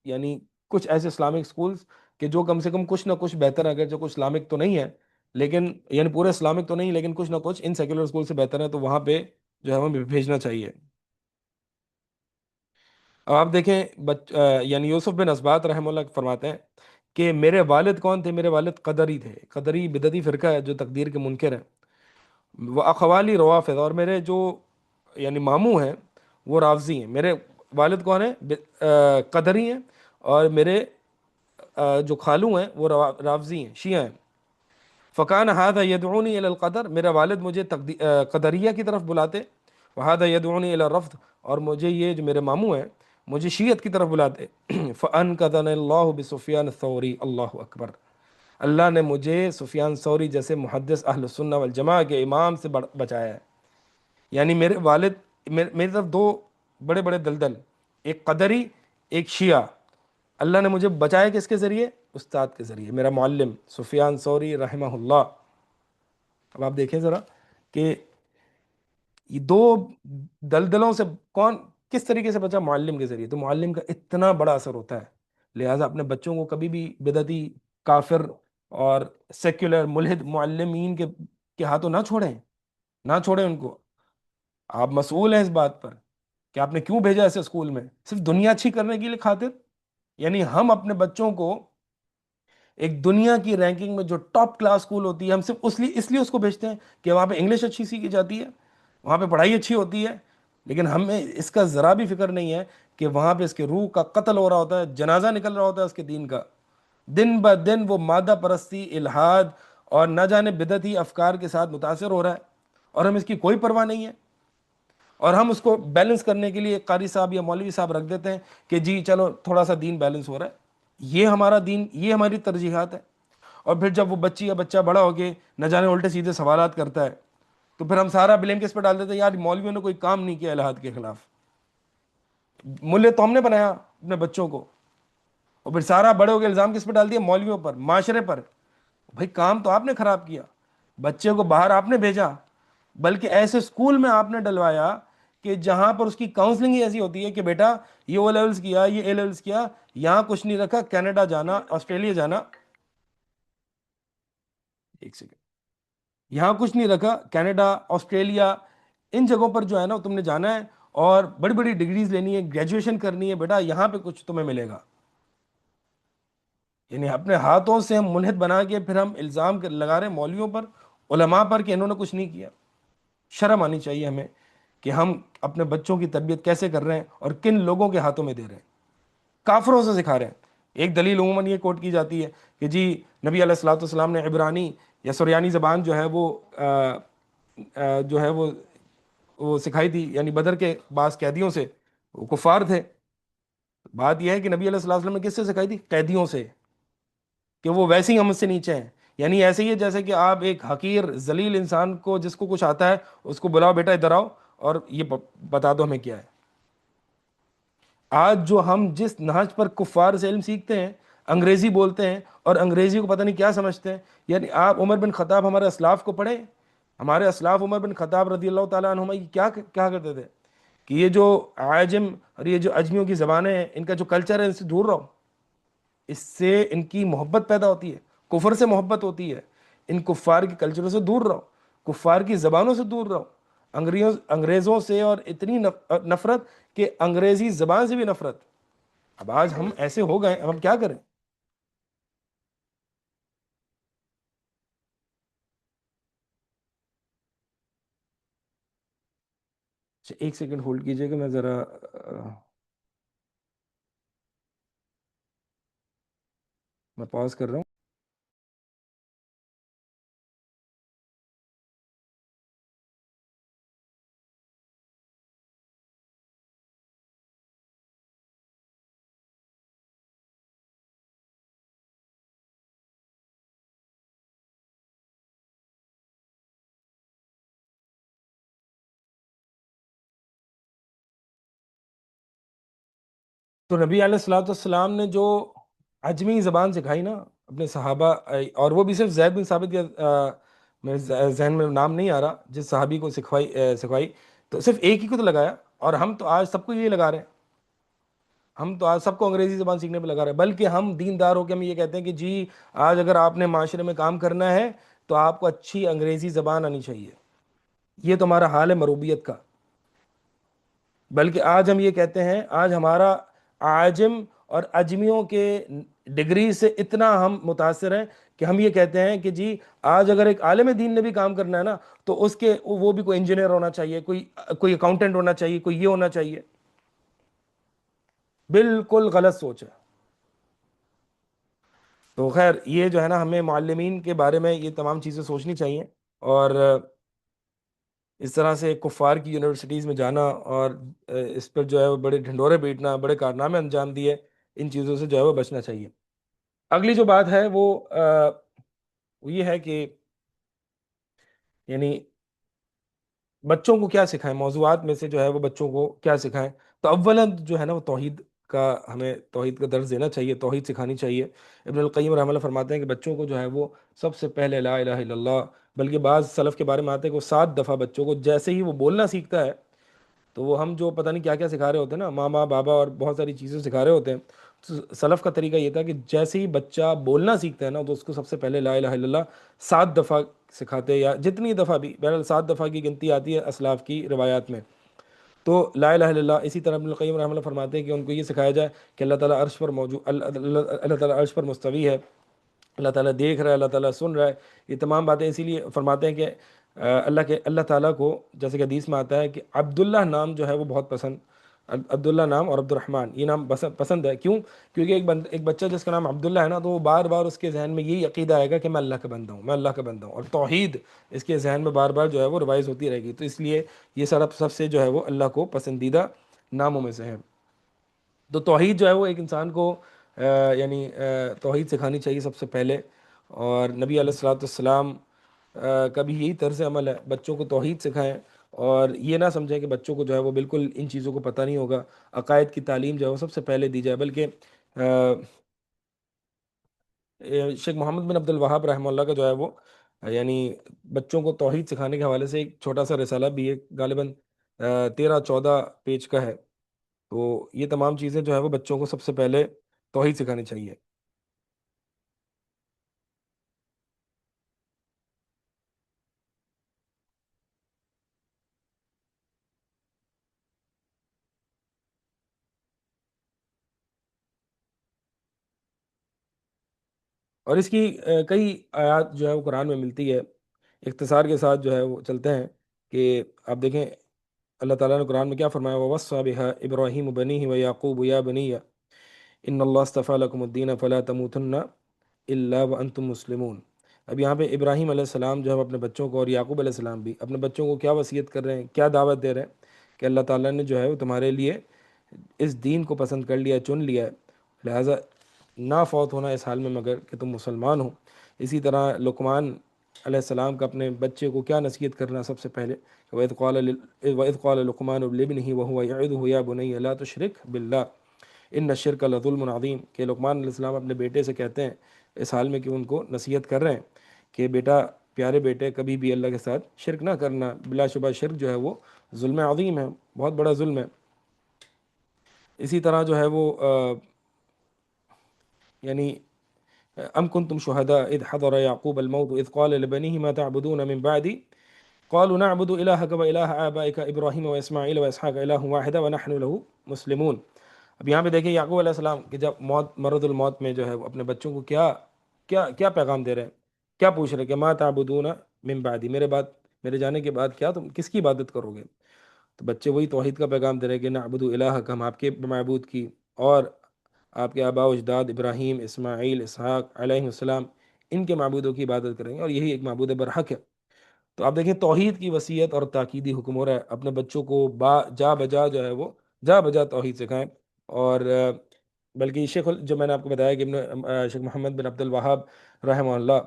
یعنی کچھ ایسے اسلامک سکولز کہ جو کم سے کم کچھ نہ کچھ بہتر ہے، اگر جو کچھ اسلامک تو نہیں ہے لیکن، یعنی پورے اسلامک تو نہیں لیکن کچھ نہ کچھ ان سیکولر سکول سے بہتر ہے، تو وہاں پہ جو ہے ہمیں بھیجنا چاہیے۔ اب آپ دیکھیں یعنی یوسف بن اسبات رحمہ اللہ فرماتے ہیں کہ میرے والد کون تھے؟ میرے والد قدری تھے، قدری بدعتی فرقہ ہے جو تقدیر کے منکر ہے، وہ اخوالی روافظ، اور میرے جو یعنی ماموں ہیں وہ رافضی ہیں۔ میرے والد کون ہیں؟ قدری ہیں، اور میرے جو خالو ہیں وہ رافضی ہیں، شیعہ ہیں۔ فکان هذا یدعونی الی القدر، میرا والد مجھے قدریہ کی طرف بلاتے، وهذا یدعونی الی الرفض، اور مجھے یہ جو میرے ماموں ہیں مجھے شیعت کی طرف بلاتے۔ فانقذنی اللہ بسفیان الثوری، اللہ اکبر، اللہ نے مجھے سفیان ثوری جیسے محدث اہل السنہ والجماعہ کے امام سے بچایا ہے۔ یعنی میرے والد، میری طرف دو بڑے بڑے دلدل، ایک قدری، ایک شیعہ، اللہ نے مجھے بچایا کس کے ذریعے؟ استاد کے ذریعے، میرا معلم سفیان ثوری رحمہ اللہ۔ اب آپ دیکھیں ذرا کہ یہ دو دلدلوں سے کون کس طریقے سے بچا؟ معلم کے ذریعے۔ تو معلم کا اتنا بڑا اثر ہوتا ہے، لہٰذا اپنے بچوں کو کبھی بھی بدعتی، کافر اور سیکولر ملحد معلمین کے ہاتھوں نہ چھوڑیں، نہ چھوڑیں ان کو۔ آپ مسئول ہیں اس بات پر کہ آپ نے کیوں بھیجا ایسے اسکول میں، صرف دنیا اچھی کرنے کے لیے خاطر؟ یعنی ہم اپنے بچوں کو ایک دنیا کی رینکنگ میں جو ٹاپ کلاس اسکول ہوتی ہے، ہم صرف اس لیے اس کو بھیجتے ہیں کہ وہاں پہ انگلش اچھی سیکھی جاتی ہے، وہاں پہ پڑھائی اچھی ہوتی ہے، لیکن ہمیں اس کا ذرا بھی فکر نہیں ہے کہ وہاں پہ اس کے روح کا قتل ہو رہا ہوتا ہے، جنازہ نکل رہا ہوتا ہے اس کے دین کا، دن بہ دن وہ مادہ پرستی، الحاد اور نہ جانے بدعتی افکار کے ساتھ متاثر ہو رہا ہے، اور ہم اس کی کوئی پرواہ نہیں ہے، اور ہم اس کو بیلنس کرنے کے لیے ایک قاری صاحب یا مولوی صاحب رکھ دیتے ہیں کہ جی چلو تھوڑا سا دین بیلنس ہو رہا ہے۔ یہ ہمارا دین، یہ ہماری ترجیحات ہے۔ اور پھر جب وہ بچی یا بچہ بڑا ہو کے نہ جانے الٹے سیدھے سوالات کرتا ہے، تو پھر ہم سارا بلیم کس پہ ڈال دیتے ہیں؟ یار مولویوں نے کوئی کام نہیں کیا الہاد کے خلاف، ملے تو ہم نے بنایا اپنے بچوں کو، اور پھر سارا بڑے ہو کے الزام کس پہ ڈال دیا؟ مولویوں پر، معاشرے پر۔ بھائی کام تو آپ نے خراب کیا، بچے کو باہر آپ نے بھیجا، بلکہ ایسے اسکول میں آپ نے ڈلوایا کہ جہاں پر اس کی کاؤنسلنگ ہی ایسی ہوتی ہے کہ بیٹا یہ او لیولز کیا، یہ اے لیولز کیا، یہاں کچھ نہیں رکھا، کینیڈا جانا، آسٹریلیا جانا، ایک سیکنڈ، یہاں کچھ نہیں رکھا، کینیڈا، آسٹریلیا، ان جگہوں پر جو ہے نا تم نے جانا ہے، اور بڑی بڑی ڈگریز لینی ہے، گریجویشن کرنی ہے، بیٹا یہاں پہ کچھ تمہیں ملے گا۔ یعنی اپنے ہاتھوں سے ہم منحط بنا کے پھر ہم الزام لگا رہے ہیں مولویوں پر، علماء پر کہ انہوں نے کچھ نہیں کیا۔ شرم آنی چاہیے ہمیں کہ ہم اپنے بچوں کی تربیت کیسے کر رہے ہیں اور کن لوگوں کے ہاتھوں میں دے رہے ہیں، کافروں سے سکھا رہے ہیں۔ ایک دلیل عموماً یہ کوٹ کی جاتی ہے کہ جی نبی علیہ الصلوۃ والسلام نے عبرانی یا سریانی زبان جو ہے وہ جو ہے وہ سکھائی تھی، یعنی بدر کے بعض قیدیوں سے، وہ کفار تھے۔ بات یہ ہے کہ نبی علیہ الصلوۃ والسلام نے کس سے سکھائی تھی؟ قیدیوں سے، کہ وہ ویسے ہی ہم سے نیچے ہیں۔ یعنی ایسے ہی ہے جیسے کہ آپ ایک حقیر ذلیل انسان کو، جس کو کچھ آتا ہے، اس کو بلاؤ بیٹا ادھر آؤ اور یہ بتا دو ہمیں کیا ہے۔ آج جو ہم جس نہج پر کفار سے علم سیکھتے ہیں، انگریزی بولتے ہیں اور انگریزی کو پتہ نہیں کیا سمجھتے ہیں۔ یعنی آپ عمر بن خطاب، ہمارے اسلاف کو پڑھیں، ہمارے اسلاف عمر بن خطاب رضی اللہ تعالیٰ عنہما یہ کیا کرتے تھے کہ یہ جو عاجم اور یہ جو اجمیوں کی زبانیں ہیں، ان کا جو کلچر ہے، ان سے دور رہو، اس سے ان کی محبت پیدا ہوتی ہے، کفر سے محبت ہوتی ہے، ان کفار کے کلچروں سے دور رہو، کفار کی زبانوں سے دور رہو۔ انگریزوں سے اور اتنی نفرت کہ انگریزی زبان سے بھی نفرت. اب آج ہم ایسے ہو گئے، اب ہم کیا کریں؟ اچھا، ایک سیکنڈ ہولڈ کیجئے گا، میں ذرا میں پاز کر رہا ہوں. تو نبی علیہ الصلوۃ والسلام نے جو عجمی زبان سکھائی نا اپنے صحابہ، اور وہ بھی صرف زید بن ثابت یا میرے ذہن میں نام نہیں آ رہا جس صحابی کو سکھائی، تو صرف ایک ہی کو تو لگایا. اور ہم تو آج سب کو یہ لگا رہے ہیں، ہم تو آج سب کو انگریزی زبان سیکھنے پہ لگا رہے ہیں. بلکہ ہم دیندار ہو کے ہم یہ کہتے ہیں کہ جی آج اگر آپ نے معاشرے میں کام کرنا ہے تو آپ کو اچھی انگریزی زبان آنی چاہیے. یہ تو ہمارا حال ہے مروبیت کا. بلکہ آج ہم یہ کہتے ہیں، آج ہمارا عاجم اور اجمیوں کے ڈگری سے اتنا ہم متاثر ہیں کہ ہم یہ کہتے ہیں کہ جی آج اگر ایک عالم دین نے بھی کام کرنا ہے نا تو اس کے وہ بھی کوئی انجینئر ہونا چاہیے، کوئی اکاؤنٹنٹ ہونا چاہیے، کوئی یہ ہونا چاہیے. بالکل غلط سوچ ہے. تو خیر یہ جو ہے نا ہمیں معلمین کے بارے میں یہ تمام چیزیں سوچنی چاہیے. اور اس طرح سے کفار کی یونیورسٹیز میں جانا اور اس پر جو ہے وہ بڑے ڈھنڈورے پیٹنا، بڑے کارنامے انجام دیے، ان چیزوں سے جو ہے وہ بچنا چاہیے. اگلی جو بات ہے وہ یہ ہے کہ یعنی بچوں کو کیا سکھائیں، موضوعات میں سے جو ہے وہ بچوں کو کیا سکھائیں. تو اولا جو ہے نا وہ ہمیں توحید کا درس دینا چاہیے، توحید سکھانی چاہیے. ابن القیم رحمہ اللہ فرماتے ہیں کہ بچوں کو جو ہے وہ سب سے پہلے لا الہ الا اللہ، بلکہ بعض سلف کے بارے میں آتے ہیں کہ وہ 7 دفعہ بچوں کو جیسے ہی وہ بولنا سیکھتا ہے تو وہ ہم جو پتہ نہیں کیا کیا سکھا رہے ہوتے ہیں نا، ماما بابا اور بہت ساری چیزیں سکھا رہے ہوتے ہیں. تو سلف کا طریقہ یہ تھا کہ جیسے ہی بچہ بولنا سیکھتا ہے نا تو اس کو سب سے پہلے لا الہ الا اللہ 7 دفعہ سکھاتے، یا جتنی دفعہ بھی، بہرحال 7 دفعہ کی گنتی آتی ہے اسلاف کی روایات میں. تو لا الہ الا اللہ. اسی طرح ابن القیم رحمہ اللہ فرماتے ہیں کہ ان کو یہ سکھایا جائے کہ اللہ تعالیٰ عرش پر موجود، اللہ تعالیٰ عرش پر مستوی ہے، اللہ تعالیٰ دیکھ رہا ہے، اللہ تعالیٰ سن رہا ہے. یہ تمام باتیں اسی لیے فرماتے ہیں کہ اللہ تعالیٰ کو جیسے کہ حدیث میں آتا ہے کہ عبداللہ نام جو ہے وہ بہت پسند، عبداللہ نام اور عبد الرحمن یہ نام پسند ہے. کیوں؟ کیونکہ ایک بچہ جس کا نام عبداللہ ہے نا تو وہ بار بار اس کے ذہن میں یہی عقیدہ آئے گا کہ میں اللہ کا بندہ ہوں، میں اللہ کا بندہ ہوں، اور توحید اس کے ذہن میں بار بار جو ہے وہ ریوائز ہوتی رہے گی. تو اس لیے یہ سب سے جو ہے وہ اللہ کو پسندیدہ ناموں میں سے ہے. تو توحید جو ہے وہ ایک انسان کو یعنی توحید سکھانی چاہیے سب سے پہلے. اور نبی علیہ الصلوۃ والسلام کا بھی یہی طرز عمل ہے، بچوں کو توحید سکھائیں. اور یہ نہ سمجھیں کہ بچوں کو جو ہے وہ بالکل ان چیزوں کو پتہ نہیں ہوگا. عقائد کی تعلیم جو ہے وہ سب سے پہلے دی جائے. بلکہ شیخ محمد بن عبد الوہاب رحمہ اللہ کا جو ہے وہ یعنی بچوں کو توحید سکھانے کے حوالے سے ایک چھوٹا سا رسالہ بھی ہے، غالباً 13-14 پیج کا ہے. تو یہ تمام چیزیں جو ہے وہ بچوں کو سب سے پہلے توحید سکھانی چاہیے. اور اس کی کئی آیات جو ہے وہ قرآن میں ملتی ہے. اختصار کے ساتھ جو ہے وہ چلتے ہیں کہ آپ دیکھیں اللہ تعالیٰ نے قرآن میں کیا فرمایا، وَوَصَّى بِهَا إِبْرَاهِيمُ بَنِيهِ وَيَعْقُوبُ يَا بَنِيَّ إِنَّ اللَّهَ اصْطَفَىٰ لَكُمُ الدِّينَ فَلَا تَمُوتُنَّ إِلَّا وَأَنْتُمْ مُسْلِمُونَ. اب یہاں پہ ابراہیم علیہ السلام جو ہے وہ اپنے بچوں کو، اور یعقوب علیہ السلام بھی اپنے بچوں کو کیا وصیت کر رہے ہیں، کیا دعوت دے رہے ہیں کہ اللہ تعالیٰ نے جو ہے وہ تمہارے لیے اس دین کو پسند کر لیا، چن لیا ہے، لہٰذا نہ فوت ہونا اس حال میں مگر کہ تم مسلمان ہو. اسی طرح لقمان علیہ السلام کا اپنے بچے کو کیا نصیحت کرنا سب سے پہلے، وَإِذْ قَالَ لُقْمَانُ لِابْنِهِ وَهُوَ يَعِظُهُ يَا بُنَيَّ لَا تُشْرِكْ بِاللَّهِ إِنَّ الشِّرْكَ لَظُلْمٌ عَظِيمٌ. کہ لقمان علیہ السلام اپنے بیٹے سے کہتے ہیں اس حال میں کہ ان کو نصیحت کر رہے ہیں کہ بیٹا، پیارے بیٹے، کبھی بھی اللہ کے ساتھ شرک نہ کرنا، بلا شبہ شرک جو ہے وہ ظلم عظیم ہے، بہت بڑا ظلم ہے. اسی طرح جو ہے وہ یعنی ام کنتم شہداء اذ حضر یعقوب الموت اذ قال لبنیہ ما تعبدون من بعدی قالوا نعبد الہک و الہ آبائک ابراہیم و اسماعیل و اسحاق الہ واحد ونحن له مسلمون۔ اب یہاں پہ دیکھیں یعقوب علیہ السلام کہ جب موت، مرض الموت میں جو ہے وہ اپنے بچوں کو کیا کیا کیا پیغام دے رہے ہیں، کیا پوچھ رہے ہیں کہ ما تعبدون من بعدی، میرے بعد، میرے جانے کے بعد کیا تم کس کی عبادت کرو گے؟ تو بچے وہی توحید کا پیغام دے رہے ہیں کہ نعبد الہک، ہم آپ کے معبود کی اور آپ کے آباء و اجداد ابراہیم، اسماعیل، اسحاق علیہ السلام، ان کے معبودوں کی عبادت کریں گے اور یہی ایک معبود برحق ہے۔ تو آپ دیکھیں توحید کی وصیت اور تاکیدی حکم ہو رہا ہے، اپنے بچوں کو جا بجا جو ہے وہ جا بجا توحید سکھائیں۔ اور بلکہ جو میں نے آپ کو بتایا کہ شیخ محمد بن عبد الوہاب رحمہ اللہ،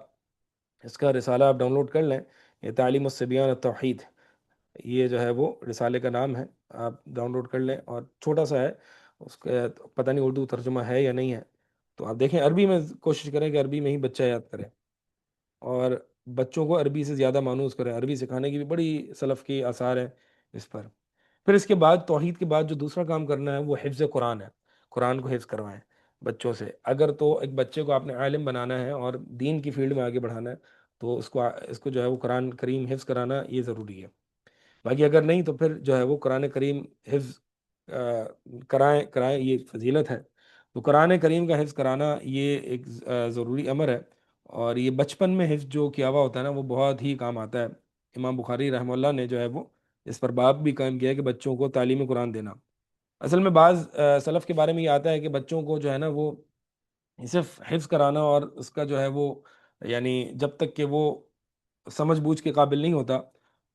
اس کا رسالہ آپ ڈاؤن لوڈ کر لیں، یہ تعلیم الصبیان التوحید، یہ جو ہے وہ رسالے کا نام ہے، آپ ڈاؤن لوڈ کر لیں، اور چھوٹا سا ہے، اس کا پتہ نہیں اردو ترجمہ ہے یا نہیں ہے، تو آپ دیکھیں عربی میں کوشش کریں کہ عربی میں ہی بچہ یاد کرے، اور بچوں کو عربی سے زیادہ مانوس کریں، عربی سکھانے کی بھی بڑی سلف کی آثار ہیں اس پر۔ پھر اس کے بعد توحید کے بعد جو دوسرا کام کرنا ہے وہ حفظ قرآن ہے، قرآن کو حفظ کروائیں بچوں سے۔ اگر تو ایک بچے کو آپ نے عالم بنانا ہے اور دین کی فیلڈ میں آگے بڑھانا ہے تو اس کو جو ہے وہ قرآن کریم حفظ کرانا یہ ضروری ہے۔ باقی اگر نہیں تو پھر جو ہے وہ قرآن کریم حفظ کرائیں، یہ فضیلت ہے۔ تو قرآن کریم کا حفظ کرانا یہ ایک ضروری امر ہے، اور یہ بچپن میں حفظ جو کیا ہوا ہوتا ہے نا وہ بہت ہی کام آتا ہے۔ امام بخاری رحمہ اللہ نے جو ہے وہ اس پر باب بھی قائم کیا ہے کہ بچوں کو تعلیم قرآن دینا۔ اصل میں بعض سلف کے بارے میں یہ آتا ہے کہ بچوں کو جو ہے نا وہ صرف حفظ کرانا اور اس کا جو ہے وہ یعنی جب تک کہ وہ سمجھ بوجھ کے قابل نہیں ہوتا،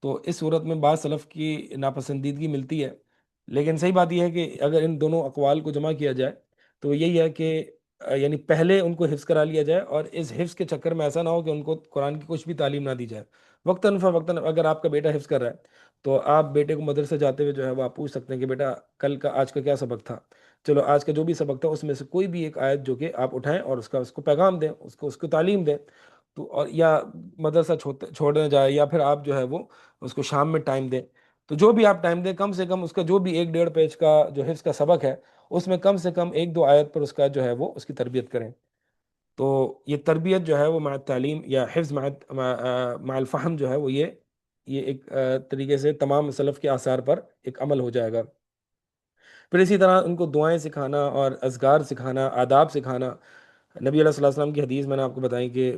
تو اس صورت میں بعض سلف کی ناپسندیدگی ملتی ہے۔ لیکن صحیح بات یہ ہے کہ اگر ان دونوں اقوال کو جمع کیا جائے تو یہی ہے کہ یعنی پہلے ان کو حفظ کرا لیا جائے، اور اس حفظ کے چکر میں ایسا نہ ہو کہ ان کو قرآن کی کچھ بھی تعلیم نہ دی جائے۔ وقتاً فوقتاً اگر آپ کا بیٹا حفظ کر رہا ہے تو آپ بیٹے کو مدرسے جاتے ہوئے جو ہے وہ آپ پوچھ سکتے ہیں کہ بیٹا آج کا کیا سبق تھا، چلو آج کا جو بھی سبق تھا اس میں سے کوئی بھی ایک آیت جو کہ آپ اٹھائیں اور اس کو پیغام دیں، اس کو تعلیم دیں۔ تو اور یا مدرسہ چھوڑنے جائے، یا پھر آپ جو ہے وہ اس کو شام میں ٹائم دیں، تو جو بھی آپ ٹائم دیں کم سے کم اس کا جو بھی 1 1.5 پیج کا جو حفظ کا سبق ہے اس میں کم سے کم 1 2 آیت پر اس کا جو ہے وہ اس کی تربیت کریں۔ تو یہ تربیت جو ہے وہ مع تعلیم یا حفظ مع الفہم جو ہے وہ یہ ایک طریقے سے تمام سلف کے آثار پر ایک عمل ہو جائے گا۔ پھر اسی طرح ان کو دعائیں سکھانا اور اذکار سکھانا، آداب سکھانا۔ نبی علیہ الصلوۃ والسلام کی حدیث میں نے آپ کو بتائی کہ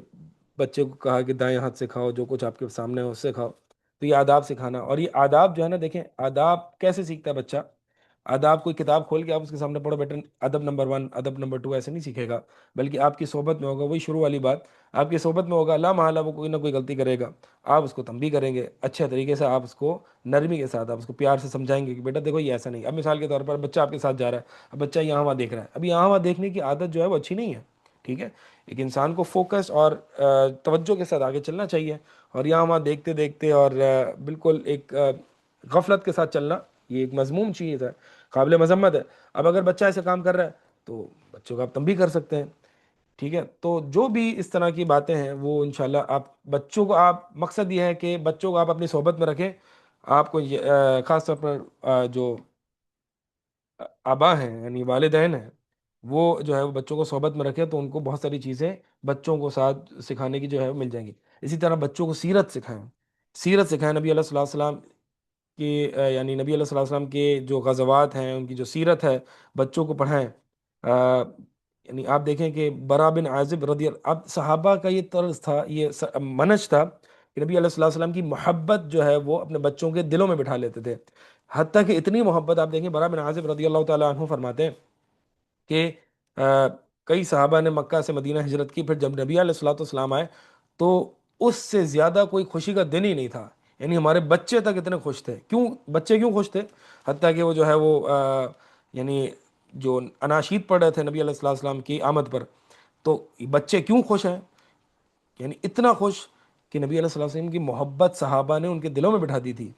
بچے کو کہا کہ دائیں ہاتھ سے کھاؤ، جو کچھ آپ کے سامنے ہو اس سے کھاؤ۔ تو یہ آداب سکھانا، اور یہ آداب جو ہے نا، دیکھیں آداب کیسے سیکھتا ہے بچہ۔ آداب کوئی کتاب کھول کے آپ اس کے سامنے پڑھو بیٹا ادب نمبر 1، ادب نمبر 2، ایسے نہیں سیکھے گا، بلکہ آپ کی صحبت میں ہوگا، وہی شروع والی بات، آپ کی صحبت میں ہوگا، لا محالہ وہ کوئی نہ کوئی غلطی کرے گا، آپ اس کو تنبیہ کریں گے اچھے طریقے سے، آپ اس کو نرمی کے ساتھ، آپ اس کو پیار سے سمجھائیں گے کہ بیٹا دیکھو یہ ایسا نہیں۔ اب مثال کے طور پر بچہ آپ کے ساتھ جا رہا ہے، اب بچہ یہاں وہاں دیکھ رہا ہے، اب یہاں وہاں دیکھنے کی عادت جو ہے وہ اچھی نہیں ہے، ٹھیک ہے؟ ایک انسان کو فوکس اور توجہ کے ساتھ آگے چلنا چاہیے، اور یہاں وہاں دیکھتے دیکھتے اور بالکل ایک غفلت کے ساتھ چلنا یہ ایک مذموم چیز ہے، قابل مذمت ہے۔ اب اگر بچہ ایسے کام کر رہا ہے تو بچوں کو آپ تنبیہ کر سکتے ہیں، ٹھیک ہے؟ تو جو بھی اس طرح کی باتیں ہیں وہ انشاءاللہ آپ بچوں کو، آپ مقصد یہ ہے کہ بچوں کو آپ اپنی صحبت میں رکھیں۔ آپ کو خاص طور پر جو آبا ہیں یعنی والدین ہیں، وہ جو ہے وہ بچوں کو صحبت میں رکھیں تو ان کو بہت ساری چیزیں بچوں کو ساتھ سکھانے کی جو ہے وہ مل جائیں گی۔ اسی طرح بچوں کو سیرت سکھائیں، سیرت سکھائیں نبی علیہ الصلوۃ والسلام کہ یعنی نبی علیہ الصلوۃ والسلام کے جو غزوات ہیں ان کی جو سیرت ہے بچوں کو پڑھائیں۔ یعنی آپ دیکھیں کہ برا بن عازب اب صحابہ کا یہ طرز تھا، یہ منج تھا کہ نبی علیہ الصلوۃ والسلام کی محبت جو ہے وہ اپنے بچوں کے دلوں میں بٹھا لیتے تھے، حتیٰ کہ اتنی محبت آپ دیکھیں برا بن عازب رضی اللہ تعالیٰ عنہ فرماتے ہیں کہ کئی صحابہ نے مکہ سے مدینہ ہجرت کی، پھر جب نبی علیہ الصلوۃ والسلام آئے تو اس سے زیادہ کوئی خوشی کا دن ہی نہیں تھا، یعنی ہمارے بچے تک اتنے خوش تھے۔ کیوں بچے کیوں خوش تھے؟ حتیٰ کہ وہ جو ہے وہ یعنی جو اناشید پڑھ رہے تھے نبی علیہ الصلوۃ والسلام کی آمد پر، تو بچے کیوں خوش ہیں؟ یعنی اتنا خوش کہ نبی علیہ الصلوۃ والسلام کی محبت صحابہ نے ان کے دلوں میں بٹھا دی تھی۔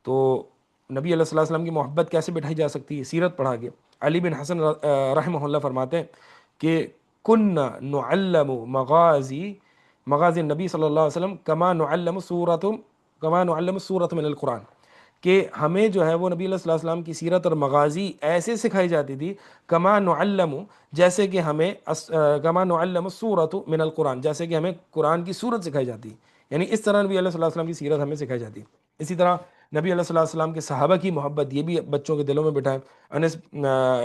تو نبی علیہ الصلوۃ والسلام کی محبت کیسے بٹھائی جا سکتی ہے؟ سیرت پڑھا کے۔ علی بن حسن رحمہ اللہ فرماتے ہیں کہ کننا نعلم مغازی نبی صلی اللہ علیہ وسلم کما نعلم سورۃ من القرآن، کہ ہمیں جو ہے وہ نبی علیہ الصلوۃ والسلام کی سیرت اور مغازی ایسے سکھائی جاتی تھی، کما نعلم جیسے کہ ہمیں کما نعلم سورۃ من القرآن، جیسے کہ ہمیں قرآن کی سورت سکھائی جاتی، یعنی اس طرح نبی علیہ الصلوۃ والسلام کی سیرت ہمیں سکھائی جاتی ہے. اسی طرح نبی علیہ الصلوۃ والسلام کے صحابہ کی محبت یہ بھی بچوں کے دلوں میں بٹھائیں.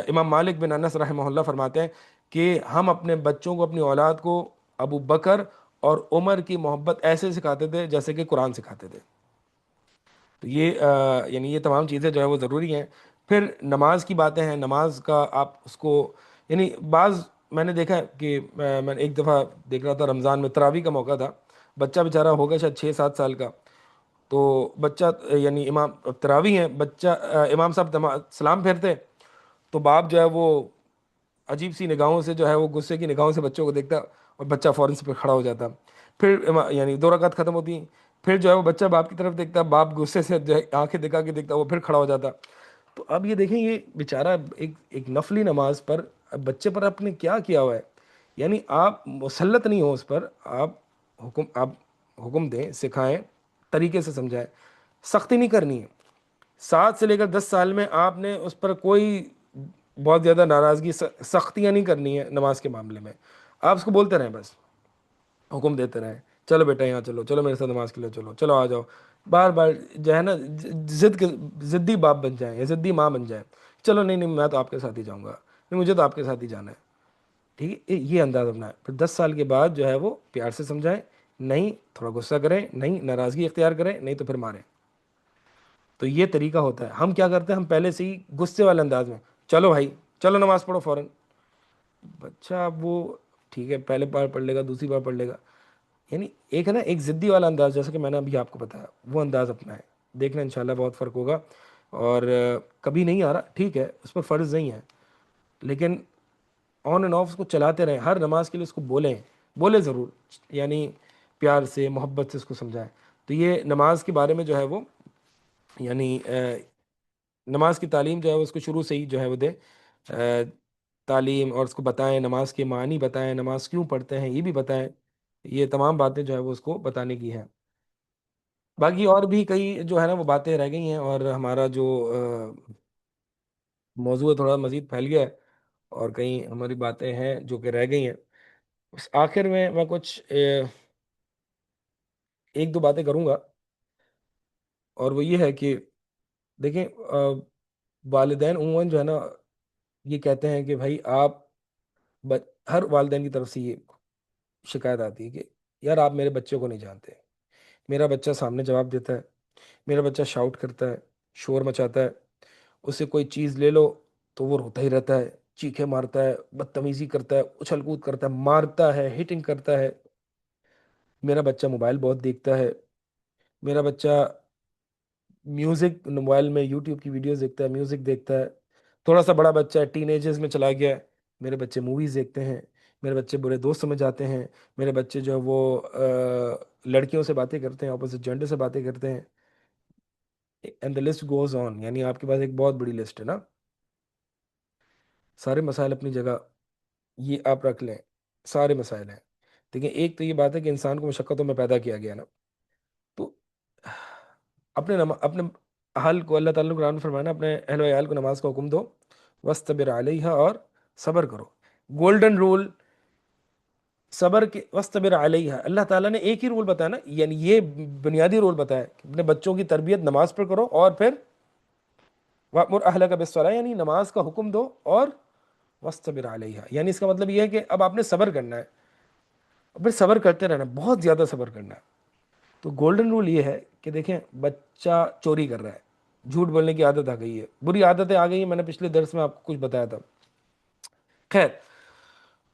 امام مالک بن انس رحمہ اللہ فرماتے ہیں کہ ہم اپنے بچوں کو، اپنی اولاد کو ابو بکر اور عمر کی محبت ایسے سکھاتے تھے جیسے کہ قرآن سکھاتے تھے. تو یہ یعنی یہ تمام چیزیں جو ہے وہ ضروری ہیں. پھر نماز کی باتیں ہیں. نماز کا آپ اس کو یعنی بعض میں نے دیکھا ہے کہ میں ایک دفعہ دیکھ رہا تھا رمضان میں، تراویح کا موقع تھا، بچہ بیچارہ ہوگا شاید 6-7 سال کا. تو بچہ یعنی امام تراویح ہے، بچہ امام صاحب سلام پھیرتے تو باپ جو ہے وہ عجیب سی نگاہوں سے جو ہے وہ غصے کی نگاہوں سے بچوں کو دیکھتا، اور بچہ فوراً سے پھر کھڑا ہو جاتا. پھر یعنی 2 رکعت ختم ہوتی ہیں، پھر جو ہے وہ بچہ باپ کی طرف دیکھتا، باپ غصے سے جو ہے آنکھیں دکھا کے دیکھتا، وہ پھر کھڑا ہو جاتا. تو اب یہ دیکھیں، یہ بیچارہ ایک نفلی نماز پر اب بچے پر آپ نے کیا کیا ہوا ہے. یعنی آپ مسلط نہیں ہو اس پر، آپ حکم دیں، سکھائیں، طریقے سے سمجھائیں، سختی نہیں کرنی ہے. 7 سے لے کر 10 سال میں آپ نے اس پر کوئی بہت زیادہ ناراضگی، سختیاں نہیں کرنی ہے نماز کے معاملے میں. آپ اس کو بولتے رہیں، بس حکم دیتے رہیں، چلو بیٹا یہاں چلو، چلو میرے ساتھ نماز کے لیے چلو، چلو آ جاؤ. بار بار جو ہے نا ضدی باپ بن جائیں یا ضدی ماں بن جائیں. چلو نہیں نہیں، میں تو آپ کے ساتھ ہی جاؤں گا، نہیں مجھے تو آپ کے ساتھ ہی جانا ہے. ٹھیک ہے، یہ انداز اپنا ہے. پھر 10 سال کے بعد جو ہے وہ پیار سے سمجھائیں، نہیں تھوڑا غصہ کریں، نہیں ناراضگی اختیار کریں، نہیں تو پھر ماریں. تو یہ طریقہ ہوتا ہے. ہم کیا کرتے ہیں، ہم پہلے سے ہی غصے والے انداز میں، چلو بھائی چلو نماز پڑھو فوراً. بچہ اب وہ ٹھیک ہے پہلے بار پڑھ لے گا، دوسری بار پڑھ لے گا. یعنی ایک ہے نا ایک ضدی والا انداز، جیسا کہ میں نے ابھی آپ کو بتایا، وہ انداز اپنا ہے. دیکھنا انشاءاللہ بہت فرق ہوگا. اور کبھی نہیں آ رہا ٹھیک ہے، اس پر فرض نہیں ہے، لیکن آن اینڈ آف اس کو چلاتے رہیں. ہر نماز کے لیے اس کو بولیں ضرور، یعنی پیار سے محبت سے اس کو سمجھائیں. تو یہ نماز کے بارے میں جو ہے وہ یعنی نماز کی تعلیم جو ہے وہ اس کو شروع سے ہی جو ہے وہ دیں تعلیم، اور اس کو بتائیں، نماز کے معنی بتائیں، نماز کیوں پڑھتے ہیں یہ بھی بتائیں. یہ تمام باتیں جو ہے وہ اس کو بتانے کی ہیں. باقی اور بھی کئی جو ہے نا وہ باتیں رہ گئی ہیں، اور ہمارا جو موضوع ہے تھوڑا مزید پھیل گیا ہے، اور کئی ہماری باتیں ہیں جو کہ رہ گئی ہیں. اس آخر میں کچھ 1-2 باتیں کروں گا، اور وہ یہ ہے کہ دیکھیں والدین عموماً جو ہے نا یہ کہتے ہیں کہ بھائی آپ ہر والدین کی طرف سے یہ شکایت آتی ہے کہ یار آپ میرے بچے کو نہیں جانتے. میرا بچہ سامنے جواب دیتا ہے، میرا بچہ شاؤٹ کرتا ہے، شور مچاتا ہے، اسے کوئی چیز لے لو تو وہ روتا ہی رہتا ہے، چیخے مارتا ہے، بدتمیزی کرتا ہے، اچھل کود کرتا ہے، مارتا ہے، ہٹنگ کرتا ہے. میرا بچہ موبائل بہت دیکھتا ہے، میرا بچہ میوزک موبائل میں یوٹیوب کی ویڈیوز دیکھتا ہے، میوزک دیکھتا ہے. تھوڑا سا بڑا بچہ ہے، ٹین ایجز میں چلا گیا ہے، میرے بچے موویز دیکھتے ہیں، میرے بچے برے دوست سمجھ جاتے ہیں، میرے بچے جو ہے وہ لڑکیوں سے باتیں کرتے ہیں، اپوزٹ جینڈر سے باتیں کرتے ہیں. And the list goes on. یعنی آپ کے پاس ایک بہت بڑی لسٹ ہے نا. سارے مسائل اپنی جگہ یہ آپ رکھ لیں، سارے مسائل ہیں. دیکھیں ایک تو یہ بات ہے کہ انسان کو مشقتوں میں پیدا کیا گیا نا، تو اپنے اہل کو، اللہ تعالیٰ نے قرآن میں فرمایا نا، اپنے اہل و عیال کو نماز کا حکم دو، وَاسْتَبِرْ عَلَيْهَا، اور صبر کرو. گولڈن رول صبر کے، وَاسْتَبِرْ عَلَيْهَا. اللہ تعالیٰ نے ایک ہی رول بتایا نا، یعنی یہ بنیادی رول بتایا کہ اپنے بچوں کی تربیت نماز پر کرو، اور پھر وَأْمُرْ أَهْلَكَ بِالصَّلَاةِ، یعنی نماز کا حکم دو، اور وَاسْتَبِرْ عَلَيْهَا یعنی اس کا مطلب یہ ہے کہ اب آپ نے صبر کرنا ہے، پھر صبر کرتے رہنا، بہت زیادہ صبر کرنا ہے. تو گولڈن رول یہ ہے کہ دیکھیں بچہ چوری کر رہا ہے، جھوٹ بولنے کی عادت آ گئی ہے، بری عادتیں آ گئی ہیں. میں نے پچھلے درس میں آپ کو کچھ بتایا تھا. خیر،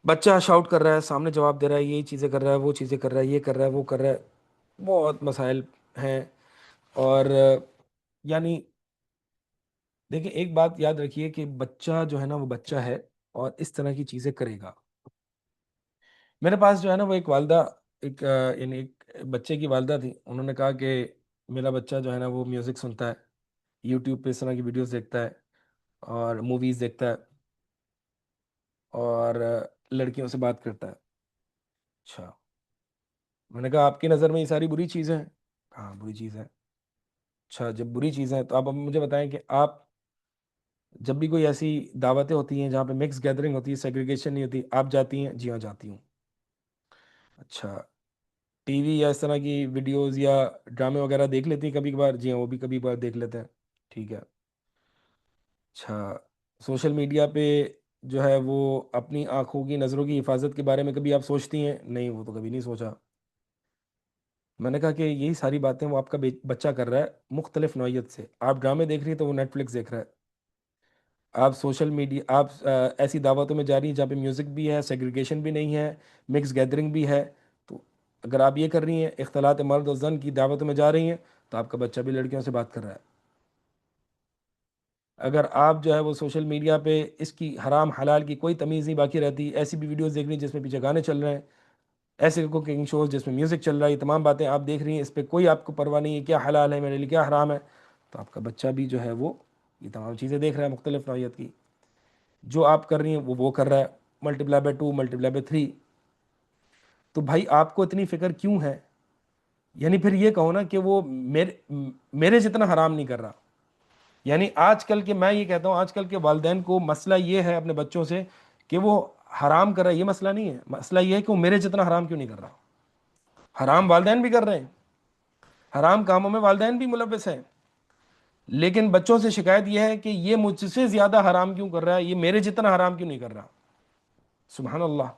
بچہ شاؤٹ کر رہا ہے، سامنے جواب دے رہا ہے، یہی چیزیں کر رہا ہے، وہ چیزیں کر رہا ہے، یہ کر رہا ہے، وہ کر رہا ہے، بہت مسائل ہیں. اور یعنی دیکھیں ایک بات یاد رکھیے کہ بچہ جو ہے نا وہ بچہ ہے، اور اس طرح کی چیزیں کرے گا. میرے پاس جو ہے نا وہ ایک والدہ، یعنی ایک بچے کی والدہ تھی. انہوں نے کہا کہ میرا بچہ جو ہے نا وہ میوزک سنتا ہے، یوٹیوب پہ اس طرح کی ویڈیوز دیکھتا ہے، اور موویز دیکھتا ہے، اور لڑکیوں سے بات کرتا ہے. اچھا، میں نے کہا آپ کی نظر میں یہ ساری بری چیزیں ہیں؟ ہاں بری چیز ہے. اچھا جب بری چیزیں ہیں تو آپ اب مجھے بتائیں کہ آپ جب بھی کوئی ایسی دعوتیں ہوتی ہیں جہاں پہ مکس گیدرنگ ہوتی ہے، سیگریگیشن نہیں ہوتی، آپ جاتی ہیں؟ جی ہاں جاتی ہوں. اچھا ٹی وی یا اس طرح کی ویڈیوز یا ڈرامے وغیرہ دیکھ لیتی ہیں کبھی کبھار؟ جی ہاں، وہ بھی کبھی کبھار دیکھ لیتے ہیں، ٹھیک ہے۔ اچھا، سوشل میڈیا پہ جو ہے وہ اپنی آنکھوں کی نظروں کی حفاظت کے بارے میں کبھی آپ سوچتی ہیں؟ نہیں، وہ تو کبھی نہیں سوچا۔ میں نے کہا کہ یہی ساری باتیں وہ آپ کا بچہ کر رہا ہے مختلف نوعیت سے۔ آپ ڈرامے دیکھ رہی ہیں تو وہ نیٹ فلکس دیکھ رہا ہے، آپ سوشل میڈیا، آپ ایسی دعوتوں میں جا رہی ہیں جہاں پہ میوزک بھی ہے، سیگریگیشن بھی نہیں ہے، مکس گیدرنگ بھی ہے، تو اگر آپ یہ کر رہی ہیں، اختلاط مرد و زن کی دعوتوں میں جا رہی ہیں، تو آپ کا بچہ بھی لڑکیوں سے بات کر رہا ہے۔ اگر آپ جو ہے وہ سوشل میڈیا پہ اس کی حرام حلال کی کوئی تمیز نہیں باقی رہتی، ایسی بھی ویڈیوز دیکھ رہی ہیں جس میں پیچھے گانے چل رہے ہیں، ایسے کوکنگ شوز جس میں میوزک چل رہا ہے، یہ تمام باتیں آپ دیکھ رہی ہیں، اس پہ کوئی آپ کو پرواہ نہیں ہے کیا حلال ہے میرے لیے کیا حرام ہے، تو آپ کا بچہ بھی جو ہے وہ یہ تمام چیزیں دیکھ رہا ہے مختلف نوعیت کی۔ جو آپ کر رہی ہیں وہ کر رہا ہے، multi ply by 2، multi ply by 3۔ تو بھائی آپ کو اتنی فکر کیوں ہے؟ یعنی پھر یہ کہو نا کہ وہ میرے جتنا حرام نہیں کر رہا۔ یعنی آج کل کے، میں یہ کہتا ہوں آج کل کے والدین کو مسئلہ یہ ہے اپنے بچوں سے کہ وہ حرام کر رہا ہے، یہ مسئلہ نہیں ہے، مسئلہ یہ ہے کہ وہ میرے جتنا حرام کیوں نہیں کر رہا۔ حرام والدین بھی کر رہے ہیں، حرام کاموں میں والدین بھی ملوث ہیں، لیکن بچوں سے شکایت یہ ہے کہ یہ مجھ سے زیادہ حرام کیوں کر رہا ہے، یہ میرے جتنا حرام کیوں نہیں کر رہا۔ سبحان اللہ۔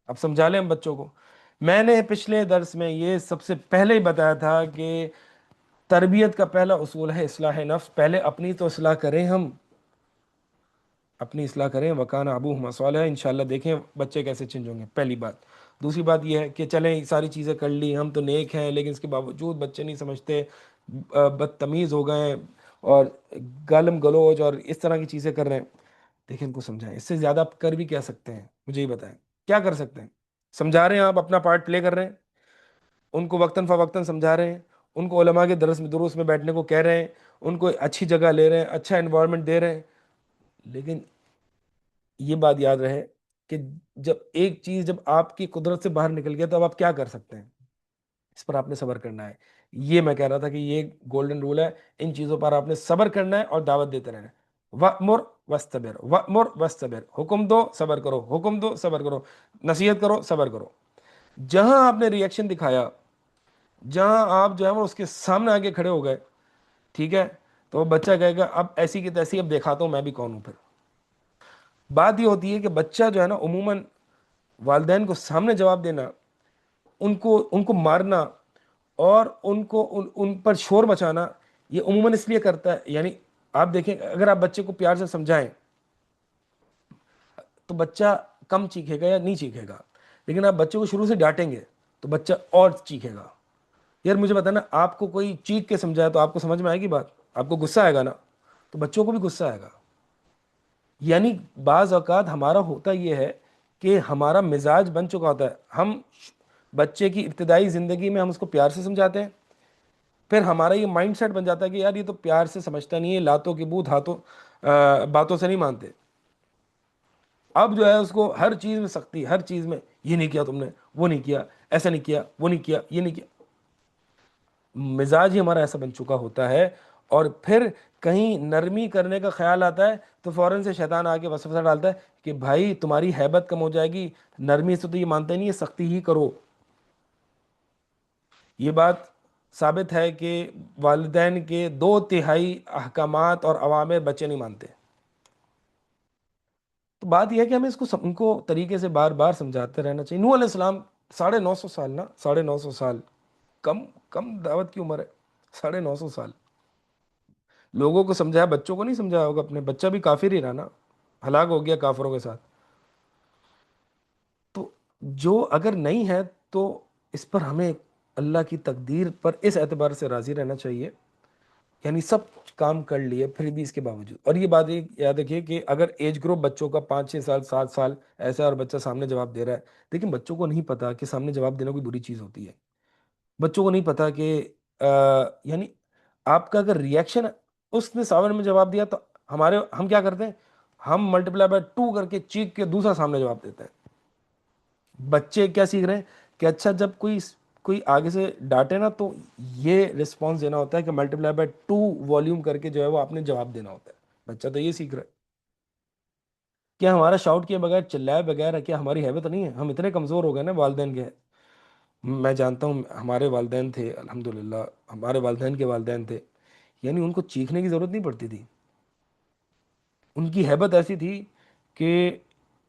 اب سمجھا لیں ہم بچوں کو۔ میں نے پچھلے درس میں یہ سب سے پہلے ہی بتایا تھا کہ تربیت کا پہلا اصول ہے اصلاح نفس۔ پہلے اپنی تو اصلاح کریں، ہم اپنی اصلاح کریں، وکان ابوہما صالحا، انشاءاللہ دیکھیں بچے کیسے چینج ہوں گے، پہلی بات۔ دوسری بات یہ ہے کہ چلیں ساری چیزیں کر لی، ہم تو نیک ہیں، لیکن اس کے باوجود بچے نہیں سمجھتے، بدتمیز ہو گئے ہیں اور گالم گلوچ اور اس طرح کی چیزیں کر رہے ہیں، دیکھیں ان کو سمجھائیں۔ اس سے زیادہ آپ کر بھی کیا سکتے ہیں؟ مجھے ہی بتائیں کیا کر سکتے ہیں؟ سمجھا رہے ہیں، آپ اپنا پارٹ پلے کر رہے ہیں، ان کو وقتاً فوقتاً سمجھا رہے ہیں، ان کو علماء کے دروس میں بیٹھنے کو کہہ رہے ہیں، ان کو اچھی جگہ لے رہے ہیں، اچھا انوائرمنٹ دے رہے ہیں، لیکن یہ بات یاد رہے کہ جب ایک چیز جب آپ کی قدرت سے باہر نکل گیا تو اب آپ کیا کر سکتے ہیں؟ اس پر آپ نے صبر کرنا ہے۔ یہ میں کہہ رہا تھا کہ یہ گولڈن رول ہے، ان چیزوں پر آپ نے صبر کرنا ہے اور دعوت دیتے رہنا ہے۔ وَأْمُرْ وَاسْتَبِرْ، وَأْمُرْ وَاسْتَبِرْ، حکم دو صبر کرو، حکم دو صبر کرو، نصیحت کرو صبر کرو۔ جہاں آپ نے ریئیکشن دکھایا، جہاں آپ جو ہے وہ اس کے سامنے آگے کھڑے ہو گئے، ٹھیک ہے، تو وہ بچہ کہے گا اب ایسی کی تیسی، اب دکھاتا ہوں میں بھی کون ہوں۔ پھر بات یہ ہوتی ہے کہ بچہ جو ہے نا عموماً والدین کو سامنے جواب دینا، ان کو مارنا اور ان پر شور مچانا، یہ عموماً اس لیے کرتا ہے، یعنی آپ دیکھیں اگر آپ بچے کو پیار سے سمجھائیں تو بچہ کم چیکھے گا یا نہیں چیکھے گا، لیکن آپ بچے کو شروع سے ڈانٹیں گے تو بچہ اور چیکھے گا۔ یار مجھے بتانا، آپ کو کوئی چیخ کے سمجھایا تو آپ کو سمجھ میں آئے گی بات؟ آپ کو غصہ آئے گا نا، تو بچوں کو بھی غصہ آئے گا۔ یعنی بعض اوقات ہمارا ہوتا یہ ہے کہ ہمارا مزاج بن چکا ہوتا ہے، ہم بچے کی ابتدائی زندگی میں ہم اس کو پیار سے سمجھاتے ہیں، پھر ہمارا یہ مائنڈ سیٹ بن جاتا ہے کہ یار یہ تو پیار سے سمجھتا نہیں ہے، لاتوں کے بوت ہاتھوں باتوں سے نہیں مانتے۔ اب جو ہے اس کو ہر چیز میں سختی، ہر چیز میں یہ نہیں کیا تم نے، وہ نہیں کیا، ایسا نہیں کیا، وہ نہیں کیا، یہ نہیں کیا۔ مزاج ہی ہمارا ایسا بن چکا ہوتا ہے، اور پھر کہیں نرمی کرنے کا خیال آتا ہے تو فوراً سے شیطان آ کے وسوسہ ڈالتا ہے کہ بھائی تمہاری ہیبت کم ہو جائے گی، نرمی سے تو یہ مانتے نہیں ہے، سختی ہی کرو۔ یہ بات ثابت ہے کہ والدین کے 2/3 احکامات اور اوامر بچے نہیں مانتے۔ تو بات یہ ہے کہ ہمیں اس کو ان کو طریقے سے بار بار سمجھاتے رہنا چاہیے۔ نوح علیہ السلام 950 سال، نا 950 سال، کم کم دعوت کی عمر ہے، 950 سال لوگوں کو سمجھایا، بچوں کو نہیں سمجھایا ہوگا، اپنے بچہ بھی کافر ہی رہا نا، ہلاک ہو گیا کافروں کے ساتھ۔ تو جو اگر نہیں ہے تو اس پر ہمیں اللہ کی تقدیر پر اس اعتبار سے راضی رہنا چاہیے، یعنی سب کام کر لیے پھر بھی اس کے باوجود۔ اور یہ بات یاد رکھیے کہ اگر ایج گروپ بچوں کا 5 6 سال 7 سال ایسا ہے اور بچہ سامنے جواب دے رہا ہے، لیکن بچوں کو نہیں پتا کہ سامنے جواب دینا کوئی بری چیز ہوتی ہے، بچوں کو نہیں پتا کہ یعنی آپ کا اگر ریئیکشن اس نے سامنے میں جواب دیا تو ہم کیا کرتے ہیں، ہم ملٹی پلائی بائی 2 کر کے چیخ کے دوسرا سامنے جواب دیتے ہیں۔ بچے کیا سیکھ رہے ہیں کہ اچھا جب کوئی آگے سے ڈانٹے نا تو یہ رسپانس دینا ہوتا ہے کہ ملٹی پلائی بائی 2 والیوم کر کے جو ہے وہ آپ نے جواب دینا ہوتا ہے۔ بچہ تو یہ سیکھ رہا ہے۔ کیا ہمارا شاؤٹ کیے بغیر، چلائے بغیر کیا ہماری ہیبت نہیں ہے؟ ہم اتنے کمزور ہو گئے نا والدین کے، میں جانتا ہوں ہمارے والدین تھے الحمدللہ، ہمارے والدین کے والدین تھے، یعنی ان کو چیخنے کی ضرورت نہیں پڑتی تھی. ان کی ہیبت ایسی تھی کہ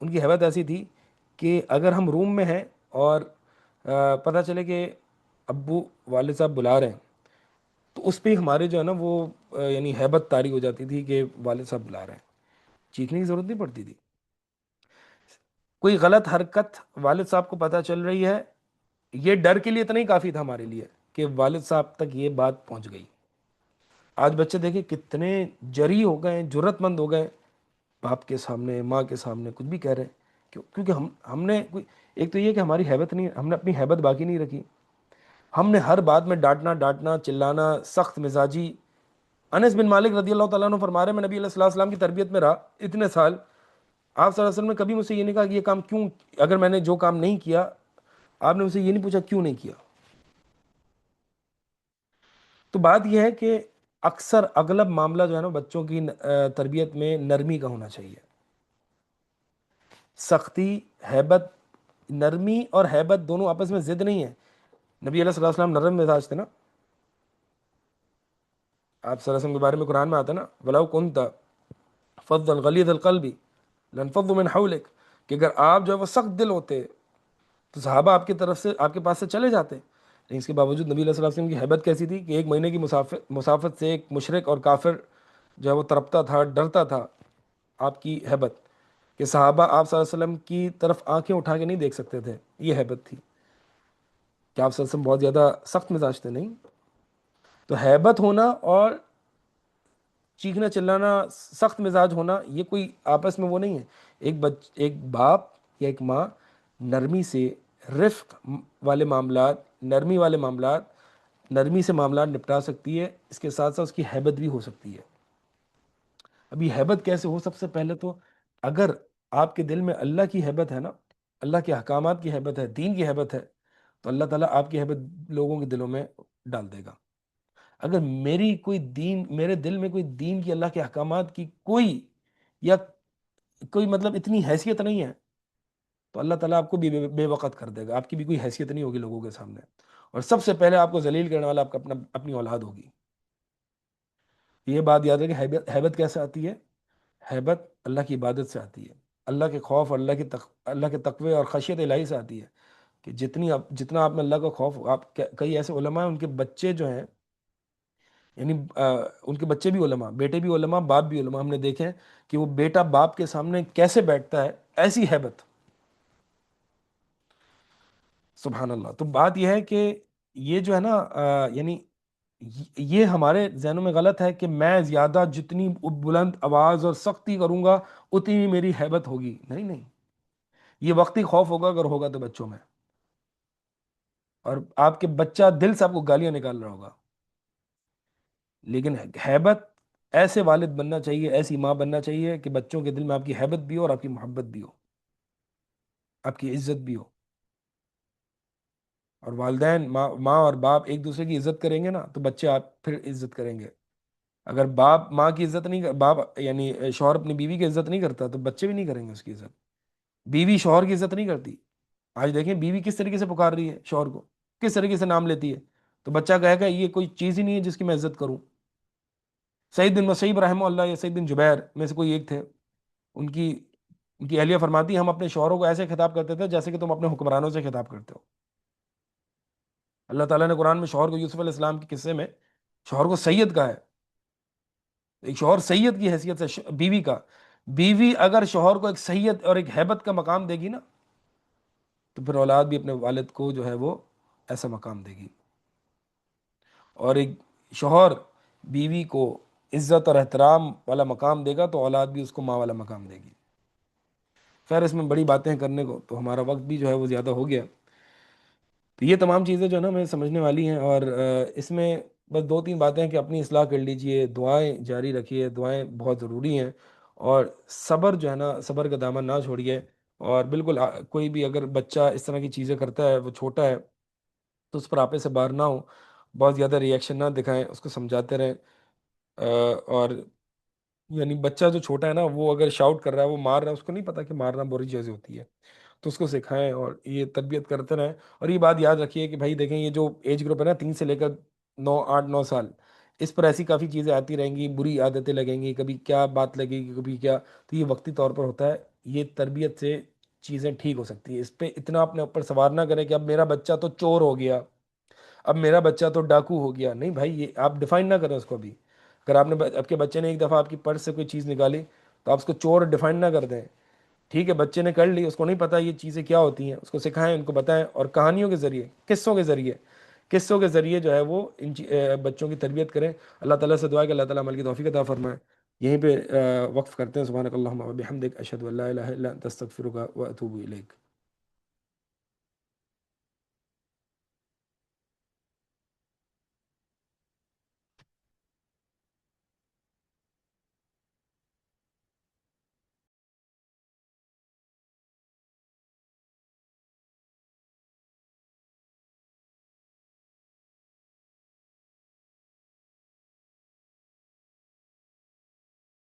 ان کی ہیبت ایسی تھی کہ اگر ہم روم میں ہیں اور پتہ چلے کہ ابو والد صاحب بلا رہے ہیں، تو اس پہ ہی ہمارے جو ہے نا وہ یعنی ہیبت طاری ہو جاتی تھی کہ والد صاحب بلا رہے ہیں. چیخنے کی ضرورت نہیں پڑتی تھی. کوئی غلط حرکت والد صاحب کو پتہ چل رہی ہے، یہ ڈر کے لیے اتنا ہی کافی تھا ہمارے لیے کہ والد صاحب تک یہ بات پہنچ گئی. آج بچے دیکھیں کتنے جری ہو گئے ہیں، جرت مند ہو گئے ہیں، باپ کے سامنے ماں کے سامنے کچھ بھی کہہ رہے ہیں. کیونکہ ہم نے کوئی، ایک تو یہ کہ ہماری ہیبت نہیں، ہم نے اپنی ہیبت باقی نہیں رکھی. ہم نے ہر بات میں ڈانٹنا ڈانٹنا، چلانا، سخت مزاجی. انس بن مالک رضی اللہ تعالیٰ عنہ فرما رہے ہیں، میں نبی علیہ الصلوۃ والسلام کی تربیت میں رہا اتنے سال، آپ صلی اللہ علیہ وسلم نے کبھی مجھ سے یہ نہیں کہا کہ یہ کام کیوں، اگر میں نے جو کام نہیں کیا آپ نے مجھ سے یہ نہیں پوچھا کیوں نہیں کیا. تو بات یہ ہے کہ اکثر اغلب معاملہ جو ہے نا بچوں کی تربیت میں نرمی کا ہونا چاہیے. سختی، ہیبت، نرمی اور ہیبت دونوں آپس میں ضد نہیں ہے. نبی علیہ الصلوۃ والسلام نرم مزاج تھے نا. آپ صلی اللہ علیہ وسلم کے بارے میں قرآن میں آتا ہے نا، وَلَوْ كُنْتَ فَضًّا غَلِيظَ الْقَلْبِ لَانفَضُّوا مِنْ حَوْلِكَ، کہ اگر آپ جو ہے وہ سخت دل ہوتے تو صحابہ آپ کی طرف سے، آپ کے پاس سے چلے جاتے. لیکن اس کے باوجود نبی علیہ الصلوۃ والسلام کی ہیبت کیسی تھی کہ ایک مہینے کی مسافت سے ایک مشرک اور کافر جو ہے وہ ترپتا تھا، ڈرتا تھا. آپ کی ہیبت کہ صحابہ آپ صلی اللہ علیہ وسلم کی طرف آنکھیں اٹھا کے نہیں دیکھ سکتے تھے، یہ ہیبت تھی. کہ آپ صلی اللہ علیہ وسلم بہت زیادہ سخت مزاج تھے؟ نہیں. تو ہیبت ہونا اور چیخنا چلانا، سخت مزاج ہونا، یہ کوئی آپس میں وہ نہیں ہے. ایک باپ یا ایک ماں نرمی سے، رفق والے معاملات، نرمی والے معاملات، نرمی سے معاملات نپٹا سکتی ہے. اس کے ساتھ ساتھ اس کی ہیبت بھی ہو سکتی ہے. ابھی ہیبت کیسے ہو؟ سب سے پہلے تو اگر آپ کے دل میں اللہ کی ہیبت ہے نا، اللہ کے احکامات کی ہیبت ہے، دین کی ہیبت ہے، تو اللہ تعالیٰ آپ کی ہیبت لوگوں کے دلوں میں ڈال دے گا. اگر میرے دل میں کوئی دین کی، اللہ کے احکامات کی کوئی، یا کوئی مطلب اتنی حیثیت نہیں ہے، تو اللہ تعالیٰ آپ کو بھی بے وقت کر دے گا. آپ کی بھی کوئی حیثیت نہیں ہوگی لوگوں کے سامنے. اور سب سے پہلے آپ کو ذلیل کرنے والا آپ کا اپنی اولاد ہوگی. یہ بات یاد ہے کہ ہیبت کیسے آتی ہے؟ ہیبت اللہ کی عبادت سے آتی ہے، اللہ کے خوف اور اللہ کے تقوی اور خشیت الہی سے آتی ہے. کہ جتنا آپ میں اللہ کا خوف، آپ کئی ایسے علماء ہیں ان کے بچے جو ہیں، یعنی ان کے بچے بھی علماء، بیٹے بھی علماء، باپ بھی علماء. ہم نے دیکھے ہیں کہ وہ بیٹا باپ کے سامنے کیسے بیٹھتا ہے، ایسی ہیبت. سبحان اللہ. تو بات یہ ہے کہ یہ جو ہے نا یعنی یہ ہمارے ذہنوں میں غلط ہے کہ میں زیادہ جتنی بلند آواز اور سختی کروں گا اتنی ہی میری ہیبت ہوگی. نہیں نہیں، یہ وقتی خوف ہوگا اگر ہوگا تو بچوں میں. اور آپ کے بچہ دل سے آپ کو گالیاں نکال رہا ہوگا، لیکن ہیبت، ایسے والد بننا چاہیے، ایسی ماں بننا چاہیے کہ بچوں کے دل میں آپ کی ہیبت بھی ہو اور آپ کی محبت بھی ہو، آپ کی عزت بھی ہو. اور والدین، ماں اور باپ ایک دوسرے کی عزت کریں گے نا تو بچے آپ پھر عزت کریں گے. اگر باپ ماں کی عزت نہیں باپ یعنی شوہر اپنی بیوی کی عزت نہیں کرتا تو بچے بھی نہیں کریں گے اس کی عزت. بیوی شوہر کی عزت نہیں کرتی. آج دیکھیں بیوی کس طریقے سے پکار رہی ہے شوہر کو، کس طریقے سے نام لیتی ہے. تو بچہ کہے گا یہ کوئی چیز ہی نہیں ہے جس کی میں عزت کروں. سعید بن مسیب رحمہ اللہ یا سعید بن جبیر میں سے کوئی ایک تھے، ان کی ان کی اہلیہ فرماتی ہم اپنے شوہروں کو ایسے خطاب کرتے تھے جیسے کہ تم اپنے حکمرانوں سے خطاب کرتے ہو. اللہ تعالیٰ نے قرآن میں شوہر کو، یوسف علیہ السلام کے قصے میں شوہر کو سید کہا ہے. ایک شوہر سید کی حیثیت سے بیوی کا، بیوی اگر شوہر کو ایک سید اور ایک ہیبت کا مقام دے گی نا تو پھر اولاد بھی اپنے والد کو جو ہے وہ ایسا مقام دے گی. اور ایک شوہر بیوی کو عزت اور احترام والا مقام دے گا تو اولاد بھی اس کو ماں والا مقام دے گی. خیر اس میں بڑی باتیں کرنے کو تو ہمارا وقت بھی جو ہے وہ زیادہ ہو گیا. تو یہ تمام چیزیں جو ہے نا ہمیں سمجھنے والی ہیں. اور اس میں بس دو تین باتیں ہیں کہ اپنی اصلاح کر لیجئے، دعائیں جاری رکھیے، دعائیں بہت ضروری ہیں. اور صبر جو ہے نا، صبر کا دامن نہ چھوڑیے. اور بالکل کوئی بھی اگر بچہ اس طرح کی چیزیں کرتا ہے، وہ چھوٹا ہے، تو اس پر آپے سے باہر نہ ہو، بہت زیادہ ریئیکشن نہ دکھائیں، اس کو سمجھاتے رہیں. اور یعنی بچہ جو چھوٹا ہے نا وہ اگر شاؤٹ کر رہا ہے، وہ مار رہا ہے، اس کو نہیں پتا کہ مارنا بری چیز ہوتی ہے. تو اس کو سکھائیں اور یہ تربیت کرتے رہیں. اور یہ بات یاد رکھیے کہ بھائی دیکھیں، یہ جو ایج گروپ ہے نا 3 سے لے کر 8 9 سال، اس پر ایسی کافی چیزیں آتی رہیں گی، بری عادتیں لگیں گی، کبھی کیا بات لگے گی، کبھی کیا. تو یہ وقتی طور پر ہوتا ہے. یہ تربیت سے چیزیں ٹھیک ہو سکتی ہیں. اس پہ اتنا اپنے اوپر سوار نہ کریں کہ اب میرا بچہ تو چور ہو گیا، اب میرا بچہ تو ڈاکو ہو گیا. نہیں بھائی، یہ آپ ڈیفائن نہ کریں اس کو بھی. اگر آپ نے آپ کے بچے نے ایک دفعہ آپ کی پرس سے کوئی چیز نکالی، تو آپ اس کو چور ڈیفائن نہ کر دیں. ٹھیک ہے، بچے نے کر لی، اس کو نہیں پتا یہ چیزیں کیا ہوتی ہیں، اس کو سکھائیں، ان کو بتائیں، اور کہانیوں کے ذریعے، قصوں کے ذریعے جو ہے وہ بچوں کی تربیت کریں. اللہ تعالیٰ سے دعا ہے کہ اللہ تعالیٰ عمل کی توفیق عطا فرمائے. یہیں پہ وقف کرتے ہیں. سبحانک اللہم و بحمدک، اشہد ان لا الہ الا انت، استغفرک و اتوب الیک.